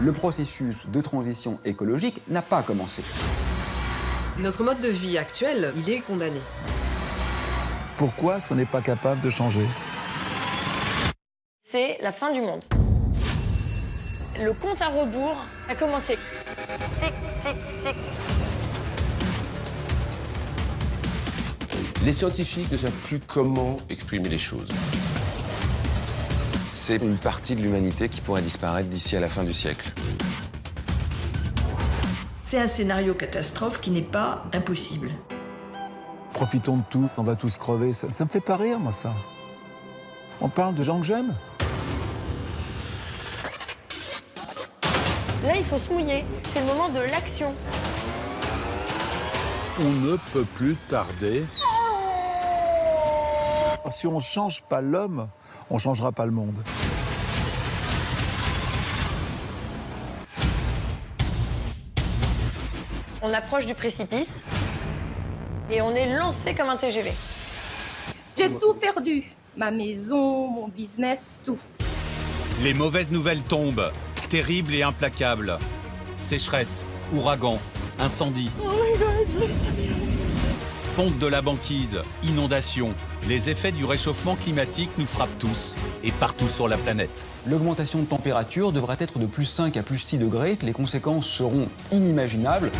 Le processus de transition écologique n'a pas commencé. Notre mode de vie actuel, il est condamné. Pourquoi est-ce qu'on n'est pas capable de changer? C'est la fin du monde. Le compte à rebours a commencé. Tic, tic, tic. Les scientifiques ne savent plus comment exprimer les choses. C'est une partie de l'humanité qui pourrait disparaître d'ici à la fin du siècle. C'est un scénario catastrophe qui n'est pas impossible. Profitons de tout, on va tous crever. Ça me fait pas rire, moi, ça. On parle de gens que j'aime. Là, il faut se mouiller. C'est le moment de l'action. On ne peut plus tarder. Si on ne change pas l'homme, on ne changera pas le monde. On approche du précipice et on est lancé comme un TGV. J'ai tout perdu. Ma maison, mon business, tout. Les mauvaises nouvelles tombent, terribles et implacables. Sécheresse, ouragan, incendie. Fonte de la banquise, inondations. Les effets du réchauffement climatique nous frappent tous et partout sur la planète. L'augmentation de température devrait être de plus 5 à plus 6 degrés. Les conséquences seront inimaginables.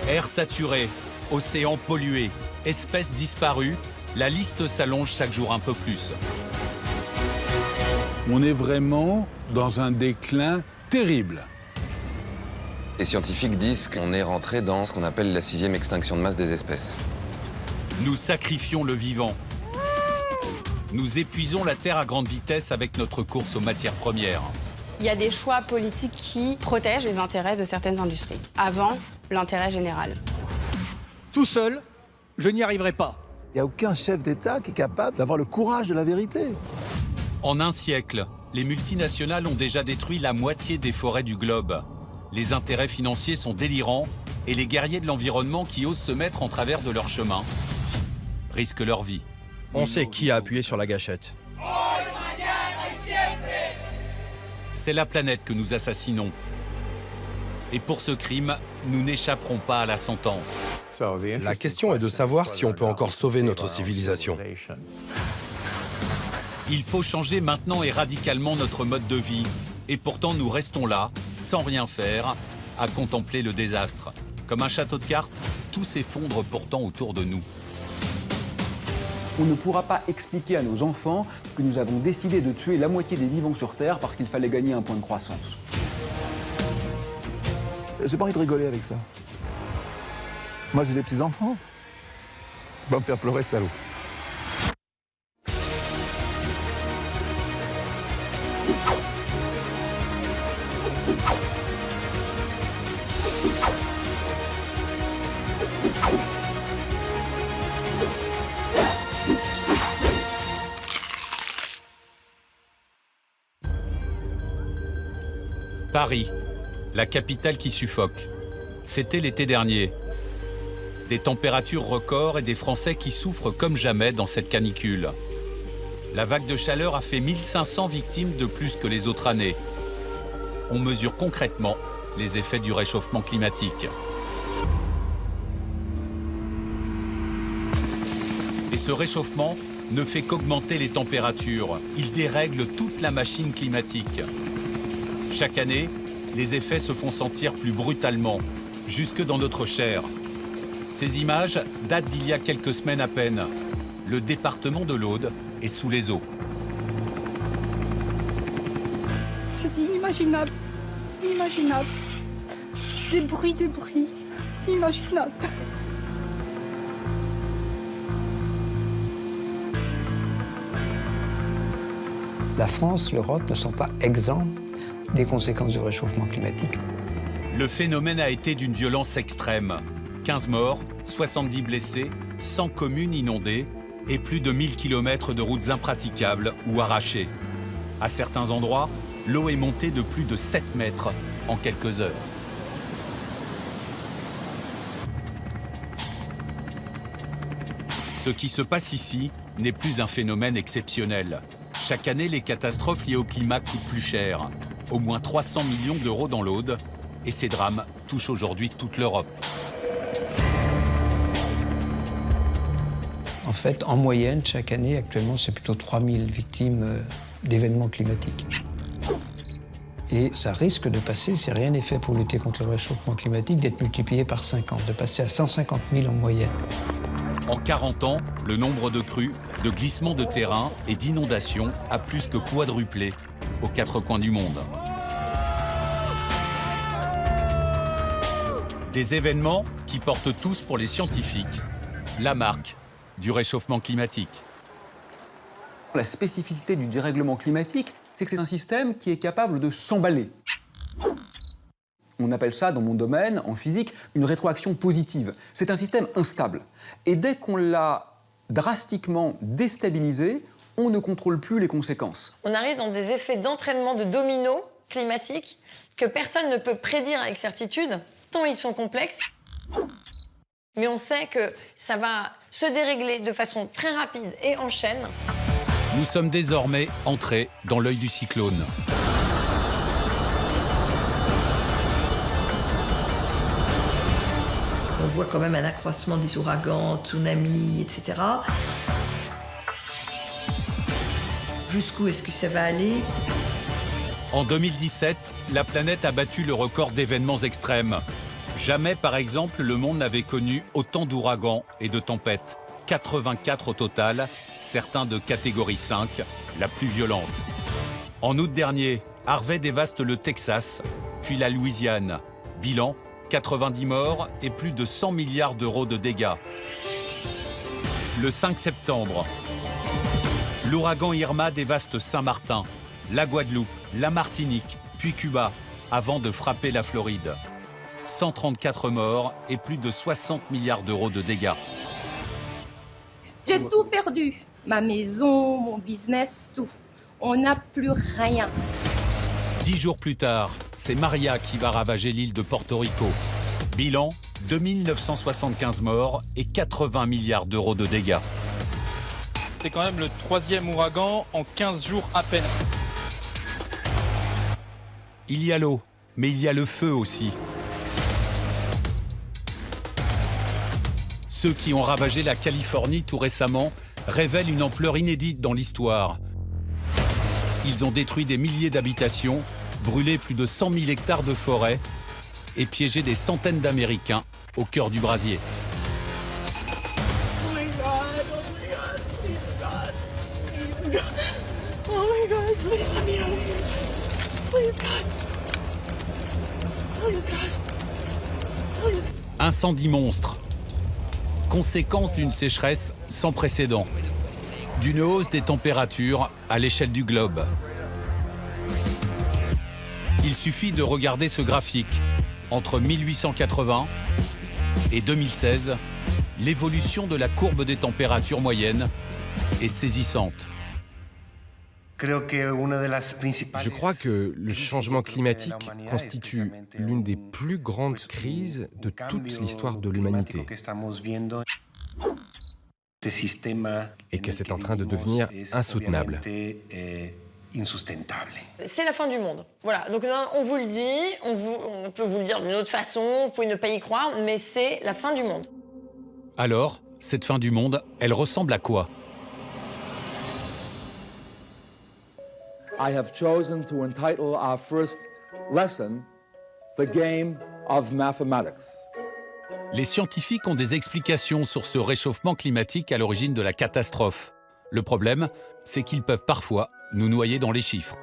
Air saturé, océans pollués, espèces disparues, la liste s'allonge chaque jour un peu plus. On est vraiment dans un déclin terrible. Les scientifiques disent qu'on est rentré dans ce qu'on appelle la 6e extinction de masse des espèces. Nous sacrifions le vivant. Nous épuisons la Terre à grande vitesse avec notre course aux matières premières. Il y a des choix politiques qui protègent les intérêts de certaines industries, avant l'intérêt général. Tout seul, je n'y arriverai pas. Il n'y a aucun chef d'État qui est capable d'avoir le courage de la vérité. En un siècle, les multinationales ont déjà détruit la moitié des forêts du globe. Les intérêts financiers sont délirants et les guerriers de l'environnement qui osent se mettre en travers de leur chemin risquent leur vie. On sait qui a appuyé sur la gâchette. C'est la planète que nous assassinons. Et pour ce crime, nous n'échapperons pas à la sentence. La question est de savoir si on peut encore sauver notre civilisation. Il faut changer maintenant et radicalement notre mode de vie. Et pourtant, nous restons là, sans rien faire, à contempler le désastre. Comme un château de cartes, tout s'effondre pourtant autour de nous. On ne pourra pas expliquer à nos enfants que nous avons décidé de tuer la moitié des vivants sur Terre parce qu'il fallait gagner un point de croissance. J'ai pas envie de rigoler avec ça. Moi, j'ai des petits-enfants. Tu vas me faire pleurer, salaud. Paris, la capitale qui suffoque. C'était l'été dernier. Des températures records et des Français qui souffrent comme jamais dans cette canicule. La vague de chaleur a fait 1500 victimes de plus que les autres années. On mesure concrètement les effets du réchauffement climatique. Et ce réchauffement ne fait qu'augmenter les températures. Il dérègle toute la machine climatique. Chaque année, les effets se font sentir plus brutalement, jusque dans notre chair. Ces images datent d'il y a quelques semaines à peine. Le département de l'Aude est sous les eaux. C'est inimaginable. Inimaginable. Des bruits. Inimaginable. La France, l'Europe ne sont pas exempts des conséquences du réchauffement climatique. Le phénomène a été d'une violence extrême. 15 morts, 70 blessés, 100 communes inondées et plus de 1000 km de routes impraticables ou arrachées. À certains endroits, l'eau est montée de plus de 7 mètres en quelques heures. Ce qui se passe ici n'est plus un phénomène exceptionnel. Chaque année, les catastrophes liées au climat coûtent plus cher. au moins 300 millions d'euros dans l'Aude, et ces drames touchent aujourd'hui toute l'Europe. En fait, en moyenne, chaque année, actuellement, c'est plutôt 3000 victimes d'événements climatiques. Et ça risque de passer, si rien n'est fait pour lutter contre le réchauffement climatique, d'être multiplié par 50, de passer à 150 000 en moyenne. En 40 ans, le nombre de crues, de glissements de terrain et d'inondations a plus que quadruplé aux 4 coins du monde. Des événements qui portent tous pour les scientifiques la marque du réchauffement climatique. La spécificité du dérèglement climatique, c'est que c'est un système qui est capable de s'emballer. On appelle ça, dans mon domaine, en physique, une rétroaction positive. C'est un système instable. Et dès qu'on l'a drastiquement déstabilisé, on ne contrôle plus les conséquences. On arrive dans des effets d'entraînement de domino climatique que personne ne peut prédire avec certitude, tant ils sont complexes. Mais on sait que ça va se dérégler de façon très rapide et en chaîne. Nous sommes désormais entrés dans l'œil du cyclone. On voit quand même un accroissement des ouragans, tsunamis, etc. Jusqu'où est-ce que ça va aller? En 2017, la planète a battu le record d'événements extrêmes. Jamais, par exemple, le monde n'avait connu autant d'ouragans et de tempêtes. 84 au total, certains de catégorie 5, la plus violente. En août dernier, Harvey dévaste le Texas, puis la Louisiane. Bilan, 90 morts et plus de 100 milliards d'euros de dégâts. Le 5 septembre, l'ouragan Irma dévaste Saint-Martin, la Guadeloupe, la Martinique, puis Cuba, avant de frapper la Floride. 134 morts et plus de 60 milliards d'euros de dégâts. J'ai tout perdu. Ma maison, mon business, tout. On n'a plus rien. 10 jours plus tard, c'est Maria qui va ravager l'île de Porto Rico. Bilan, 2975 morts et 80 milliards d'euros de dégâts. C'est quand même le 3e ouragan en 15 jours à peine. Il y a l'eau, mais il y a le feu aussi. Ceux qui ont ravagé la Californie tout récemment révèlent une ampleur inédite dans l'histoire. Ils ont détruit des milliers d'habitations, brûlé plus de 100 000 hectares de forêt et piégé des centaines d'Américains au cœur du brasier. Oh my God, oh my God, please God, please God. Oh my God, please let me out of here. Please God. Please God. Please. Incendie monstre. Conséquence d'une sécheresse sans précédent. D'une hausse des températures à l'échelle du globe. Il suffit de regarder ce graphique. Entre 1880 et 2016, l'évolution de la courbe des températures moyennes est saisissante. Je crois que le changement climatique constitue l'une des plus grandes crises de toute l'histoire de l'humanité. Et que c'est en train de devenir insoutenable. C'est la fin du monde. Voilà, donc on vous le dit, on peut vous le dire d'une autre façon, vous pouvez ne pas y croire, mais c'est la fin du monde. Alors, cette fin du monde, elle ressemble à quoi? I have chosen to entitle our first lesson, The Game of Mathematics. Les scientifiques ont des explications sur ce réchauffement climatique à l'origine de la catastrophe. Le problème, c'est qu'ils peuvent parfois nous noyer dans les chiffres.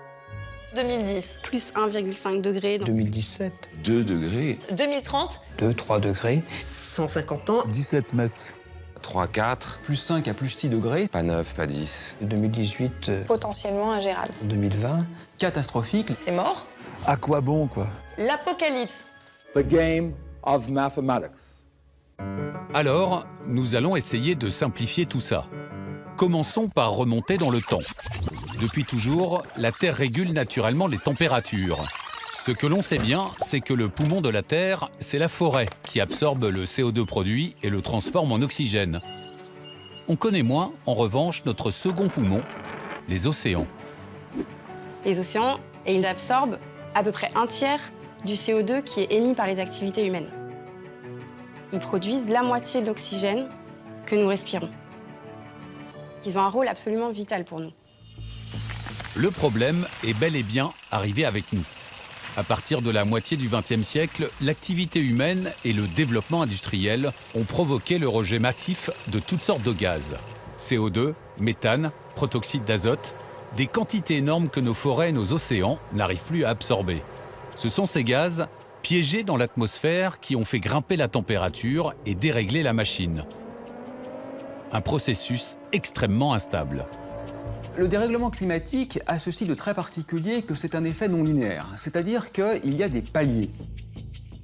2010. Plus 1,5 degré. 2017. 2 degrés. 2030. 2-3 degrés. 150 ans. 17 mètres. 3, 4. Plus 5 à plus 6 degrés. Pas 9, pas 10. 2018. Potentiellement ingérable. 2020. Catastrophique. C'est mort. À quoi bon, quoi? L'apocalypse. The Game of Mathematics. Alors, nous allons essayer de simplifier tout ça. Commençons par remonter dans le temps. Depuis toujours, la Terre régule naturellement les températures. Ce que l'on sait bien, c'est que le poumon de la Terre, c'est la forêt qui absorbe le CO2 produit et le transforme en oxygène. On connaît moins, en revanche, notre second poumon, les océans. Les océans, et ils absorbent à peu près un tiers du CO2 qui est émis par les activités humaines. Ils produisent la moitié de l'oxygène que nous respirons. Ils ont un rôle absolument vital pour nous. Le problème est bel et bien arrivé avec nous. À partir de la moitié du XXe siècle, l'activité humaine et le développement industriel ont provoqué le rejet massif de toutes sortes de gaz. CO2, méthane, protoxyde d'azote, des quantités énormes que nos forêts et nos océans n'arrivent plus à absorber. Ce sont ces gaz, piégés dans l'atmosphère, qui ont fait grimper la température et dérégler la machine. Un processus extrêmement instable. Le dérèglement climatique a ceci de très particulier que c'est un effet non linéaire, c'est-à-dire qu'il y a des paliers.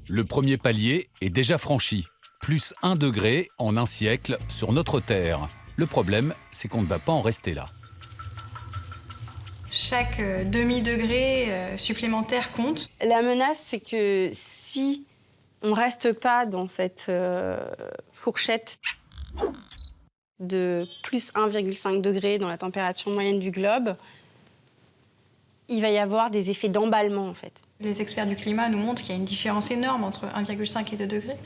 Le premier palier est déjà franchi, plus 1 degré en un siècle sur notre Terre. Le problème, c'est qu'on ne va pas en rester là. Chaque demi-degré supplémentaire compte. La menace, c'est que si on ne reste pas dans cette fourchette de plus 1,5 degré dans la température moyenne du globe, il va y avoir des effets d'emballement, en fait. Les experts du climat nous montrent qu'il y a une différence énorme entre 1,5 et 2 degrés.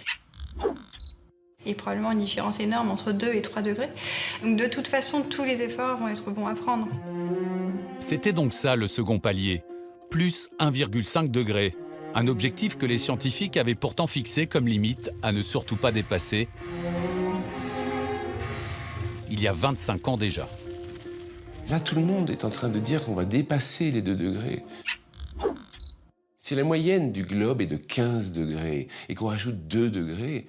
Et probablement une différence énorme entre 2 et 3 degrés. Donc de toute façon, tous les efforts vont être bons à prendre. C'était donc ça le second palier, plus 1,5 degré. Un objectif que les scientifiques avaient pourtant fixé comme limite à ne surtout pas dépasser il y a 25 ans déjà. Là, tout le monde est en train de dire qu'on va dépasser les 2 degrés. Si la moyenne du globe est de 15 degrés et qu'on rajoute 2 degrés,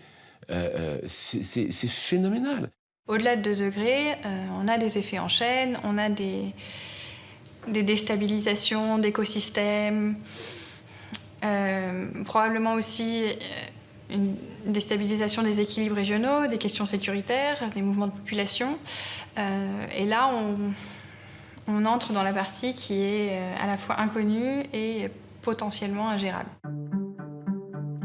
c'est phénoménal. Au-delà de 2 degrés, on a des effets en chaîne, on a des déstabilisations d'écosystèmes, probablement aussi une déstabilisation des équilibres régionaux, des questions sécuritaires, des mouvements de population. Et là, on entre dans la partie qui est à la fois inconnue et potentiellement ingérable.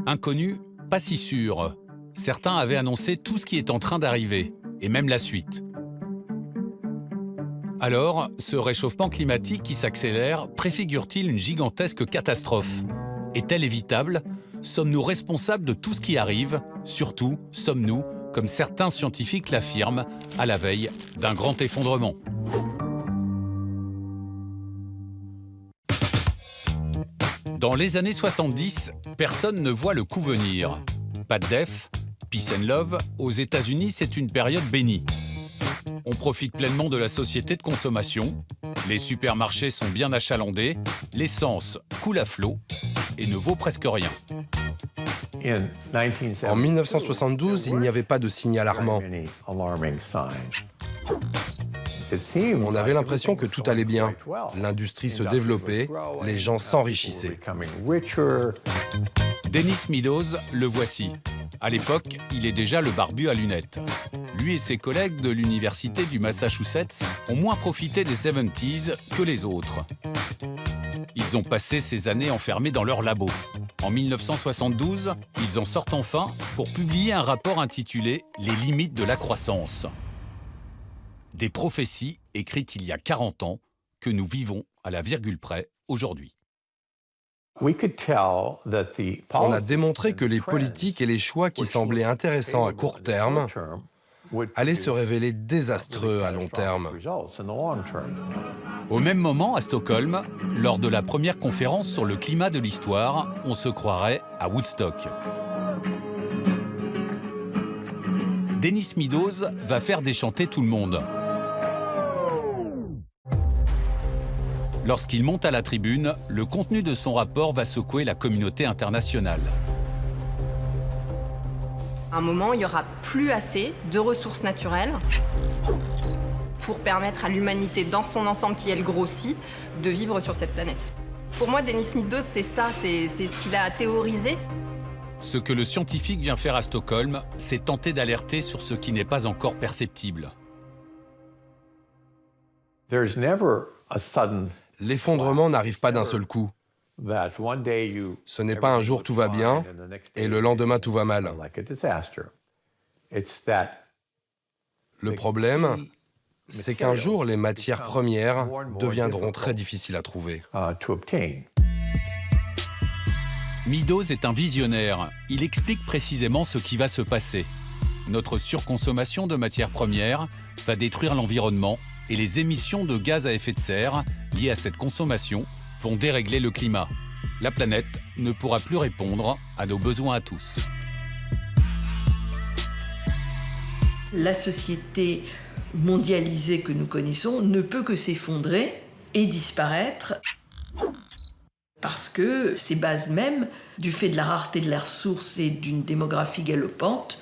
Inconnu, pas si sûr. Certains avaient annoncé tout ce qui est en train d'arriver, et même la suite. Alors, ce réchauffement climatique qui s'accélère préfigure-t-il une gigantesque catastrophe? Est-elle évitable? Sommes-nous responsables de tout ce qui arrive? Surtout, sommes-nous, comme certains scientifiques l'affirment, à la veille d'un grand effondrement? Dans les années 70, personne ne voit le coup venir. Pas de def, peace and love, aux États-Unis, c'est une période bénie. On profite pleinement de la société de consommation, les supermarchés sont bien achalandés, l'essence coule à flot et ne vaut presque rien. En 1972, il n'y avait pas de signe alarmant. On avait l'impression que tout allait bien. L'industrie se développait, les gens s'enrichissaient. Dennis Meadows, le voici. À l'époque, il est déjà le barbu à lunettes. Lui et ses collègues de l'université du Massachusetts ont moins profité des 70s que les autres. Ils ont passé ces années enfermés dans leur labo. En 1972, ils en sortent enfin pour publier un rapport intitulé « Les limites de la croissance ». Des prophéties écrites il y a 40 ans que nous vivons à la virgule près aujourd'hui. On a démontré que les politiques et les choix qui semblaient intéressants à court terme allaient se révéler désastreux à long terme. Au même moment, à Stockholm, lors de la première conférence sur le climat de l'histoire, on se croirait à Woodstock. Dennis Meadows va faire déchanter tout le monde. Lorsqu'il monte à la tribune, le contenu de son rapport va secouer la communauté internationale. À un moment, il n'y aura plus assez de ressources naturelles pour permettre à l'humanité dans son ensemble, qui elle grossit, de vivre sur cette planète. Pour moi, Dennis Meadows, c'est ça, c'est ce qu'il a théorisé. Ce que le scientifique vient faire à Stockholm, c'est tenter d'alerter sur ce qui n'est pas encore perceptible. L'effondrement n'arrive pas d'un seul coup. Ce n'est pas un jour tout va bien et le lendemain tout va mal. Le problème, c'est qu'un jour les matières premières deviendront très difficiles à trouver. Meadows est un visionnaire. Il explique précisément ce qui va se passer. Notre surconsommation de matières premières va détruire l'environnement et les émissions de gaz à effet de serre liées à cette consommation vont dérégler le climat. La planète ne pourra plus répondre à nos besoins à tous. La société mondialisée que nous connaissons ne peut que s'effondrer et disparaître parce que ces bases mêmes, du fait de la rareté de la ressource et d'une démographie galopante,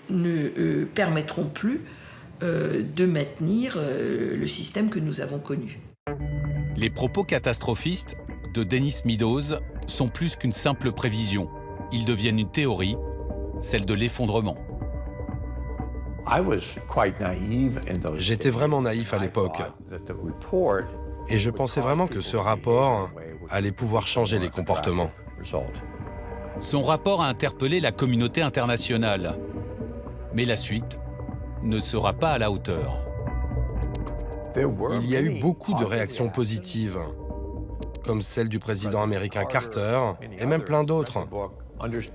ne permettront plus de maintenir le système que nous avons connu. Les propos catastrophistes de Dennis Meadows sont plus qu'une simple prévision. Ils deviennent une théorie, celle de l'effondrement. J'étais vraiment naïf à l'époque. Et je pensais vraiment que ce rapport allait pouvoir changer les comportements. Son rapport a interpellé la communauté internationale. Mais la suite ne sera pas à la hauteur. Il y a eu beaucoup de réactions positives, comme celle du président américain Carter, et même plein d'autres.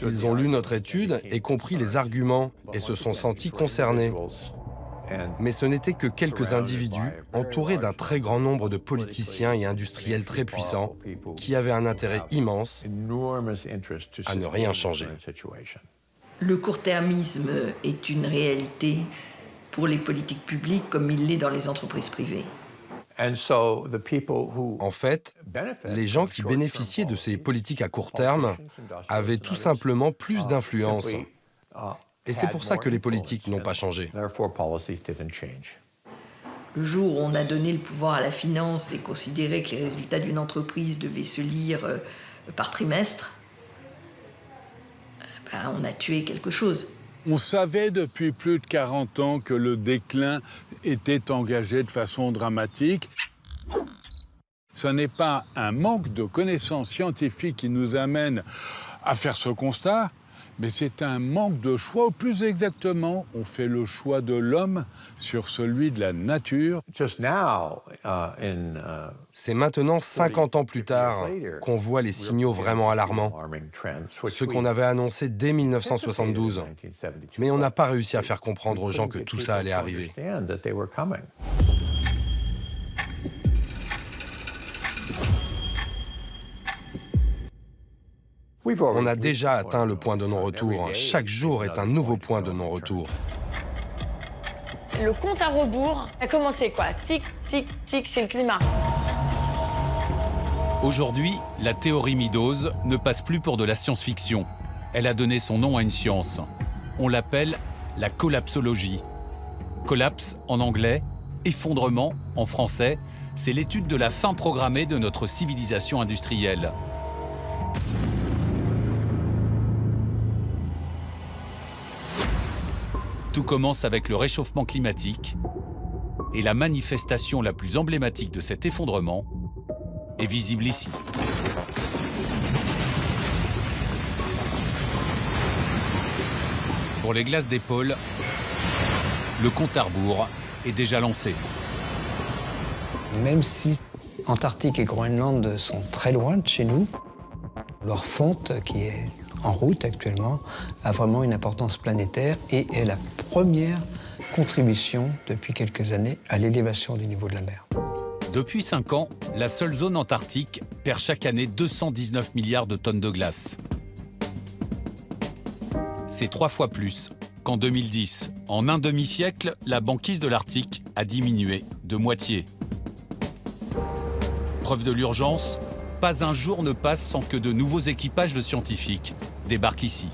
Ils ont lu notre étude et compris les arguments et se sont sentis concernés. Mais ce n'étaient que quelques individus entourés d'un très grand nombre de politiciens et industriels très puissants qui avaient un intérêt immense à ne rien changer. Le court-termisme est une réalité pour les politiques publiques comme il l'est dans les entreprises privées. En fait, les gens qui bénéficiaient de ces politiques à court terme avaient tout simplement plus d'influence. Et c'est pour ça que les politiques n'ont pas changé. Le jour où on a donné le pouvoir à la finance et considéré que les résultats d'une entreprise devaient se lire par trimestre, on a tué quelque chose. On savait depuis plus de 40 ans que le déclin était engagé de façon dramatique. Ce n'est pas un manque de connaissances scientifiques qui nous amène à faire ce constat, mais c'est un manque de choix, ou plus exactement, on fait le choix de l'homme sur celui de la nature. C'est maintenant, 50 ans plus tard, qu'on voit les signaux vraiment alarmants, ceux qu'on avait annoncés dès 1972. Mais on n'a pas réussi à faire comprendre aux gens que tout ça allait arriver. On a déjà atteint le point de non-retour. Chaque jour est un nouveau point de non-retour. Le compte à rebours a commencé quoi? Tic, tic, tic, c'est le climat. Aujourd'hui, la théorie Meadows ne passe plus pour de la science-fiction. Elle a donné son nom à une science. On l'appelle la collapsologie. Collapse en anglais, effondrement en français, c'est l'étude de la fin programmée de notre civilisation industrielle. Tout commence avec le réchauffement climatique et la manifestation la plus emblématique de cet effondrement est visible ici. Pour les glaces des pôles, le compte à rebours est déjà lancé. Même si Antarctique et Groenland sont très loin de chez nous, leur fonte, qui est en route actuellement, a vraiment une importance planétaire et est la première contribution depuis quelques années à l'élévation du niveau de la mer. Depuis 5 ans, la seule zone antarctique perd chaque année 219 milliards de tonnes de glace. C'est 3 fois plus qu'en 2010. En un demi-siècle, la banquise de l'Arctique a diminué de moitié. Preuve de l'urgence, pas un jour ne passe sans que de nouveaux équipages de scientifiques débarquent ici.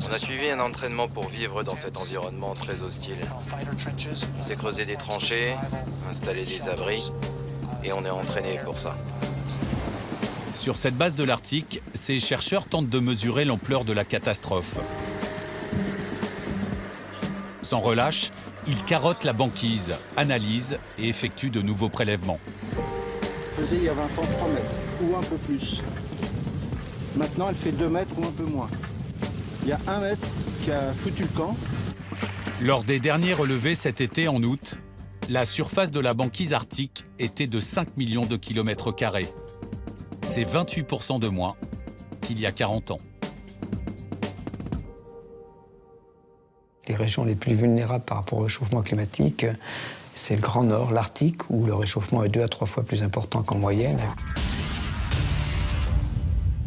On a suivi un entraînement pour vivre dans cet environnement très hostile. On s'est creusé des tranchées, installé des abris, et on est entraîné pour ça. Sur cette base de l'Arctique, ces chercheurs tentent de mesurer l'ampleur de la catastrophe. Sans relâche, ils carottent la banquise, analysent et effectuent de nouveaux prélèvements. Faisait il y a 20 ans 3 mètres, ou un peu plus. Maintenant, elle fait 2 mètres ou un peu moins. Il y a 1 mètre qui a foutu le camp. Lors des derniers relevés cet été en août, la surface de la banquise arctique était de 5 millions de kilomètres carrés. C'est 28% de moins qu'il y a 40 ans. Les régions les plus vulnérables par rapport au réchauffement climatique, c'est le Grand Nord, l'Arctique, où le réchauffement est 2 à 3 fois plus important qu'en moyenne.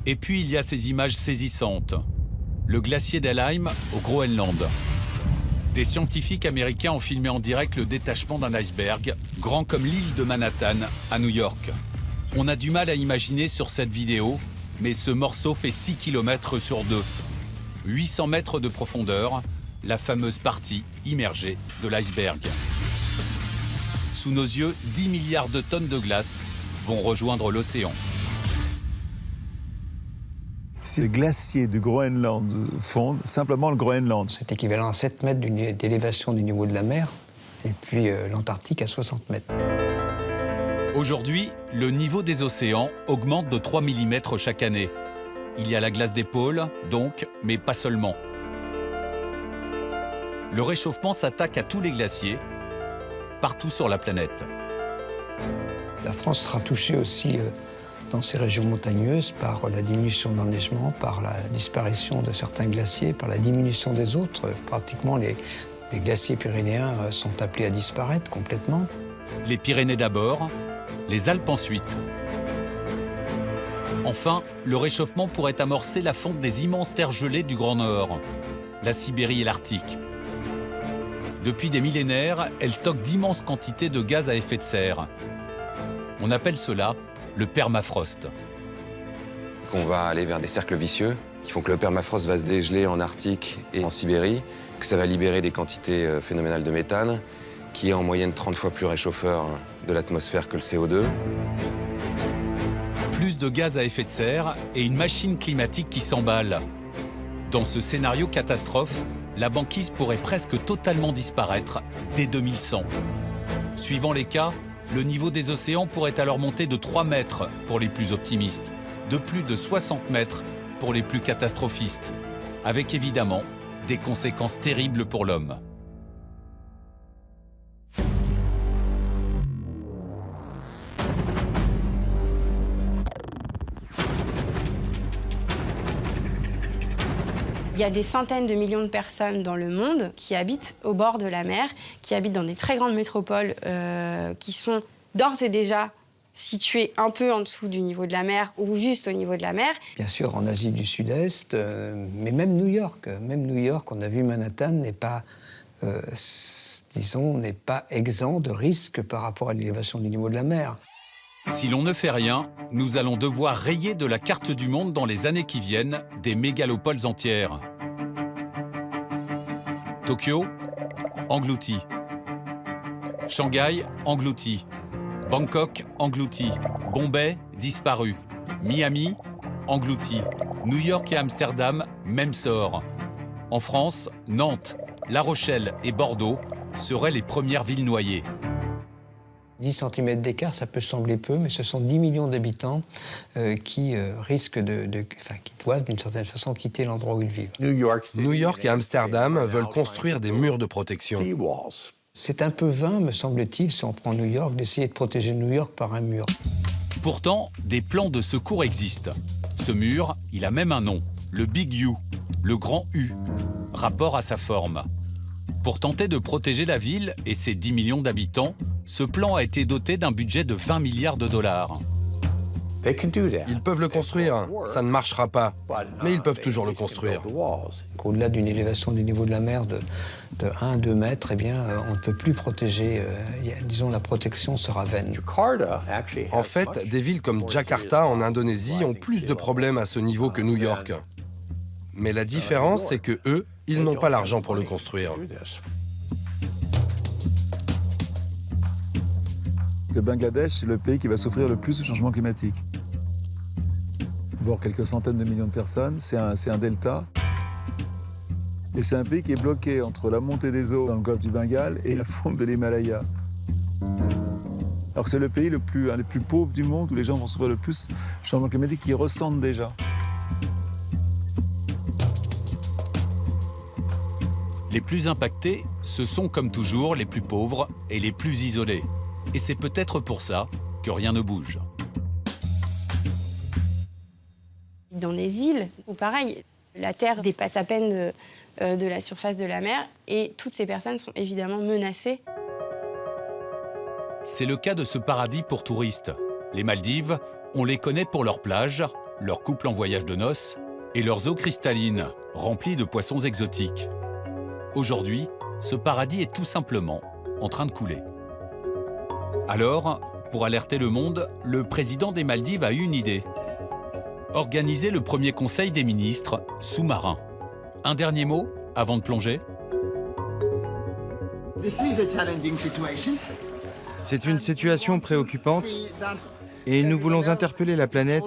Et puis il y a ces images saisissantes. Le glacier d'Helheim au Groenland. Des scientifiques américains ont filmé en direct le détachement d'un iceberg, grand comme l'île de Manhattan, à New York. On a du mal à imaginer sur cette vidéo, mais ce morceau fait 6 km sur 2. 800 mètres de profondeur, la fameuse partie immergée de l'iceberg. Sous nos yeux, 10 milliards de tonnes de glace vont rejoindre l'océan. Si les glaciers du Groenland fondent, simplement le Groenland. C'est équivalent à 7 mètres d'élévation du niveau de la mer, et puis l'Antarctique à 60 mètres. Aujourd'hui, le niveau des océans augmente de 3 mm chaque année. Il y a la glace des pôles, donc, mais pas seulement. Le réchauffement s'attaque à tous les glaciers, partout sur la planète. La France sera touchée aussi dans ces régions montagneuses par la diminution de l'enneigement, par la disparition de certains glaciers, par la diminution des autres. Pratiquement, les glaciers pyrénéens sont appelés à disparaître complètement. Les Pyrénées d'abord, les Alpes ensuite. Enfin, le réchauffement pourrait amorcer la fonte des immenses terres gelées du Grand Nord, la Sibérie et l'Arctique. Depuis des millénaires, elles stockent d'immenses quantités de gaz à effet de serre. On appelle cela le permafrost. On va aller vers des cercles vicieux qui font que le permafrost va se dégeler en Arctique et en Sibérie, que ça va libérer des quantités phénoménales de méthane, qui est en moyenne 30 fois plus réchauffeur de l'atmosphère que le CO2. Plus de gaz à effet de serre et une machine climatique qui s'emballe. Dans ce scénario catastrophe, la banquise pourrait presque totalement disparaître dès 2100. Suivant les cas, le niveau des océans pourrait alors monter de 3 mètres pour les plus optimistes, de plus de 60 mètres pour les plus catastrophistes, avec évidemment des conséquences terribles pour l'homme. Il y a des centaines de millions de personnes dans le monde qui habitent au bord de la mer, qui habitent dans des très grandes métropoles qui sont d'ores et déjà situées un peu en dessous du niveau de la mer ou juste au niveau de la mer. Bien sûr, en Asie du Sud-Est, mais même New York. Même New York, on a vu Manhattan n'est pas, disons, n'est pas exempt de risque par rapport à l'élévation du niveau de la mer. Si l'on ne fait rien, nous allons devoir rayer de la carte du monde dans les années qui viennent des mégalopoles entières. Tokyo, englouti. Shanghai, englouti. Bangkok, englouti. Bombay, disparu. Miami, englouti. New York et Amsterdam, même sort. En France, Nantes, La Rochelle et Bordeaux seraient les premières villes noyées. 10 cm d'écart, ça peut sembler peu, mais ce sont 10 millions d'habitants qui risquent qui doivent d'une certaine façon quitter l'endroit où ils vivent. New York et Amsterdam veulent construire des murs de protection. C'est un peu vain, me semble-t-il, si on prend New York, d'essayer de protéger New York par un mur. Pourtant, des plans de secours existent. Ce mur, il a même un nom, le Big U, le grand U, rapport à sa forme. Pour tenter de protéger la ville et ses 10 millions d'habitants, ce plan a été doté d'un budget de 20 milliards de dollars. Ils peuvent le construire, ça ne marchera pas, mais ils peuvent toujours le construire. Au-delà d'une élévation du niveau de la mer de 1-2 mètres, eh bien, on ne peut plus protéger, disons, la protection sera vaine. En fait, des villes comme Jakarta en Indonésie ont plus de problèmes à ce niveau que New York. Mais la différence, c'est que eux, ils n'ont pas l'argent pour le construire. Le Bangladesh, c'est le pays qui va souffrir le plus du changement climatique. Voir quelques centaines de millions de personnes, c'est un delta. Et c'est un pays qui est bloqué entre la montée des eaux dans le golfe du Bengale et la fonte de l'Himalaya. Alors que c'est le pays un des plus pauvres du monde où les gens vont souffrir le plus du changement climatique, qu'ils ressentent déjà. Les plus impactés, ce sont comme toujours les plus pauvres et les plus isolés. Et c'est peut-être pour ça que rien ne bouge. dans des îles où, pareil, la terre dépasse à peine de la surface de la mer et toutes ces personnes sont évidemment menacées. C'est le cas de ce paradis pour touristes. Les Maldives, on les connaît pour leurs plages, leurs couples en voyage de noces et leurs eaux cristallines, remplies de poissons exotiques. Aujourd'hui, ce paradis est tout simplement en train de couler. Alors, pour alerter le monde, le président des Maldives a eu une idée. Organiser le premier conseil des ministres sous-marins. Un dernier mot avant de plonger? C'est une situation préoccupante et nous voulons interpeller la planète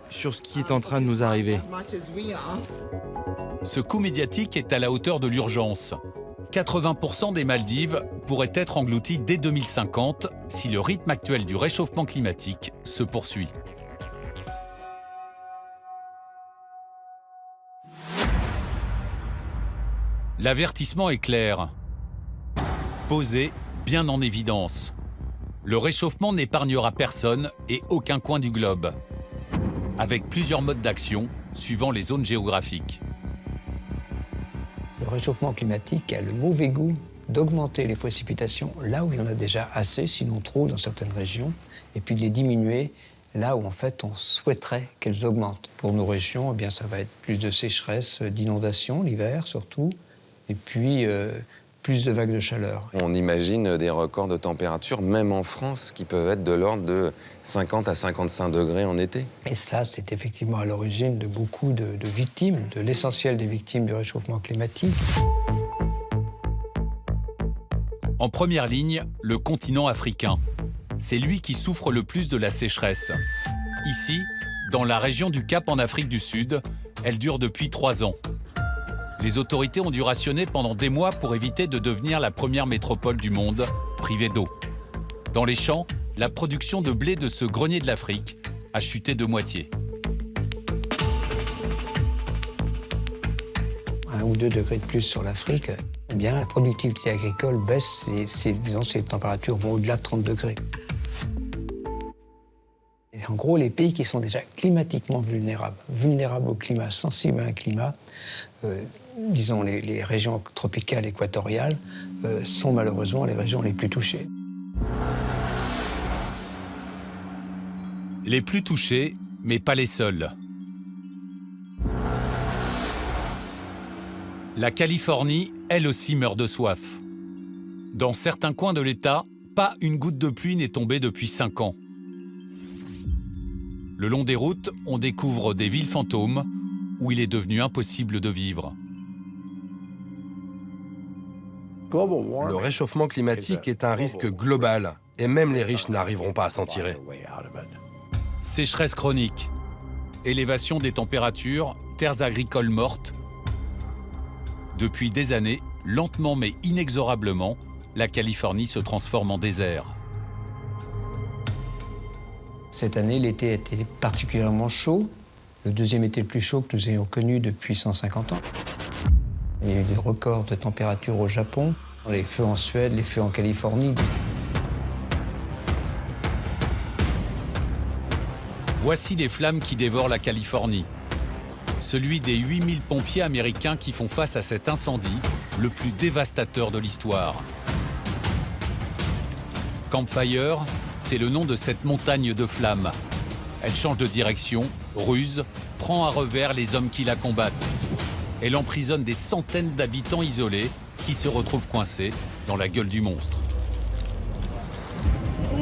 sur ce qui est en train de nous arriver. Ce coup médiatique est à la hauteur de l'urgence. 80% des Maldives pourraient être englouties dès 2050 si le rythme actuel du réchauffement climatique se poursuit. L'avertissement est clair. Posé bien en évidence. Le réchauffement n'épargnera personne et aucun coin du globe, avec plusieurs modes d'action suivant les zones géographiques. Le réchauffement climatique a le mauvais goût d'augmenter les précipitations là où il y en a déjà assez, sinon trop dans certaines régions, et puis de les diminuer là où en fait on souhaiterait qu'elles augmentent. Pour nos régions, eh bien, ça va être plus de sécheresse, d'inondations l'hiver surtout, et puis plus de vagues de chaleur. On imagine des records de température, même en France, qui peuvent être de l'ordre de 50 à 55 degrés en été. Et cela, c'est effectivement à l'origine de beaucoup de victimes, de l'essentiel des victimes du réchauffement climatique. En première ligne, le continent africain. C'est lui qui souffre le plus de la sécheresse. Ici, dans la région du Cap en Afrique du Sud, elle dure depuis 3 ans. Les autorités ont dû rationner pendant des mois pour éviter de devenir la première métropole du monde privée d'eau. Dans les champs, la production de blé de ce grenier de l'Afrique a chuté de moitié. 1 ou 2 degrés de plus sur l'Afrique, eh bien, la productivité agricole baisse et ces températures vont au-delà de 30 degrés. Et en gros, les pays qui sont déjà climatiquement vulnérables au climat, sensibles à un climat, disons les régions tropicales équatoriales, sont malheureusement les régions les plus touchées. Les plus touchés, mais pas les seuls. La Californie, elle aussi, meurt de soif. Dans certains coins de l'État, pas une goutte de pluie n'est tombée depuis 5 ans. Le long des routes, on découvre des villes fantômes où il est devenu impossible de vivre. Le réchauffement climatique est un risque global et même les riches n'arriveront pas à s'en tirer. Sécheresse chronique, élévation des températures, terres agricoles mortes. Depuis des années, lentement mais inexorablement, la Californie se transforme en désert. Cette année, l'été a été particulièrement chaud. Le deuxième été le plus chaud que nous ayons connu depuis 150 ans. Il y a eu des records de température au Japon, les feux en Suède, les feux en Californie. Voici les flammes qui dévorent la Californie. Celui des 8000 pompiers américains qui font face à cet incendie, le plus dévastateur de l'histoire. Campfire, c'est le nom de cette montagne de flammes. Elle change de direction, ruse, prend à revers les hommes qui la combattent. Elle emprisonne des centaines d'habitants isolés qui se retrouvent coincés dans la gueule du monstre. Oh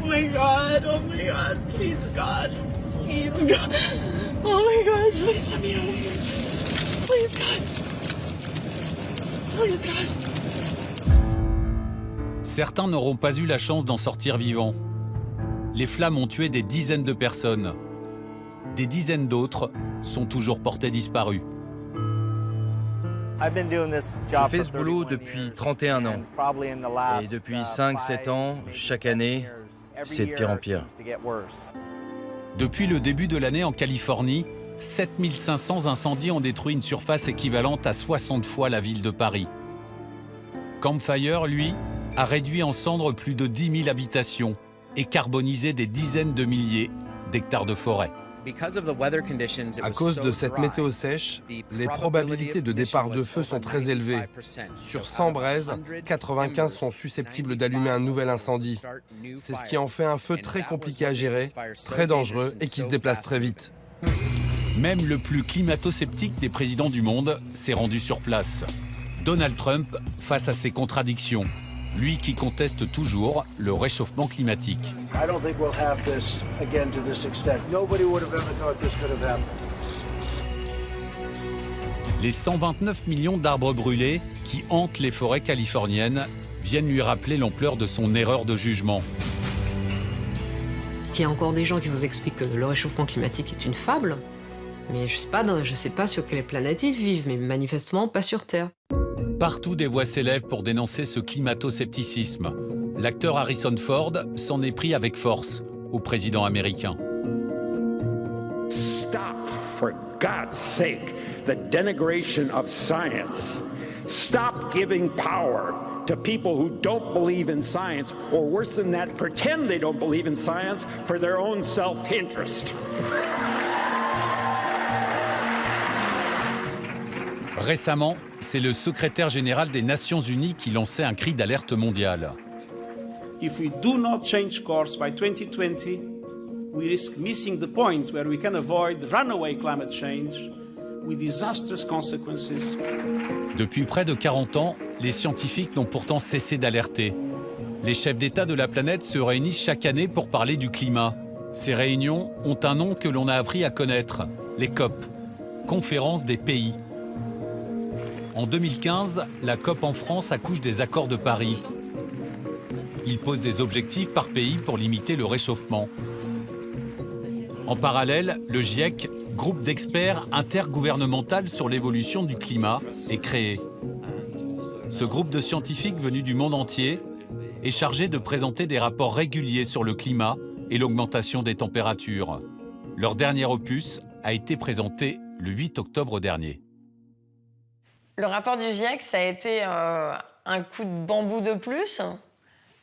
my God, please God, please God. Oh my God, please let me out of here. Please God. Please God. Certains n'auront pas eu la chance d'en sortir vivants. Les flammes ont tué des dizaines de personnes. Des dizaines d'autres sont toujours portés disparus. Je fais ce boulot depuis 31 ans. Et depuis 5-7 ans, chaque année, c'est de pire en pire. Depuis le début de l'année en Californie, 7500 incendies ont détruit une surface équivalente à 60 fois la ville de Paris. Campfire, lui, a réduit en cendres plus de 10 000 habitations, et carboniser des dizaines de milliers d'hectares de forêt. À cause de cette météo sèche, les probabilités de départ de feu sont très élevées. Sur 100 braises, 95 sont susceptibles d'allumer un nouvel incendie. C'est ce qui en fait un feu très compliqué à gérer, très dangereux et qui se déplace très vite. Même le plus climato-sceptique des présidents du monde s'est rendu sur place. Donald Trump face à ces contradictions. Lui qui conteste toujours le réchauffement climatique. Les 129 millions d'arbres brûlés qui hantent les forêts californiennes viennent lui rappeler l'ampleur de son erreur de jugement. Il y a encore des gens qui vous expliquent que le réchauffement climatique est une fable, mais je sais pas sur quelle planète ils vivent, mais manifestement pas sur Terre. Partout, des voix s'élèvent pour dénoncer ce climato-scepticisme. L'acteur Harrison Ford s'en est pris avec force au président américain. Stop, for God's sake, the denigration of science. Stop giving power to people who don't believe in science, or worse than that, pretend they don't believe in science for their own self-interest. Récemment, c'est le secrétaire général des Nations Unies qui lançait un cri d'alerte mondial. If we do not change course by 2020, we risk missing the point where we can avoid runaway climate change with disastrous consequences. Depuis près de 40 ans, les scientifiques n'ont pourtant cessé d'alerter. Les chefs d'État de la planète se réunissent chaque année pour parler du climat. Ces réunions ont un nom que l'on a appris à connaître, les COP, Conférence des pays. En 2015, la COP en France accouche des accords de Paris. Il pose des objectifs par pays pour limiter le réchauffement. En parallèle, le GIEC, groupe d'experts intergouvernemental sur l'évolution du climat, est créé. Ce groupe de scientifiques venus du monde entier est chargé de présenter des rapports réguliers sur le climat et l'augmentation des températures. Leur dernier opus a été présenté le 8 octobre dernier. Le rapport du GIEC, ça a été un coup de bambou de plus.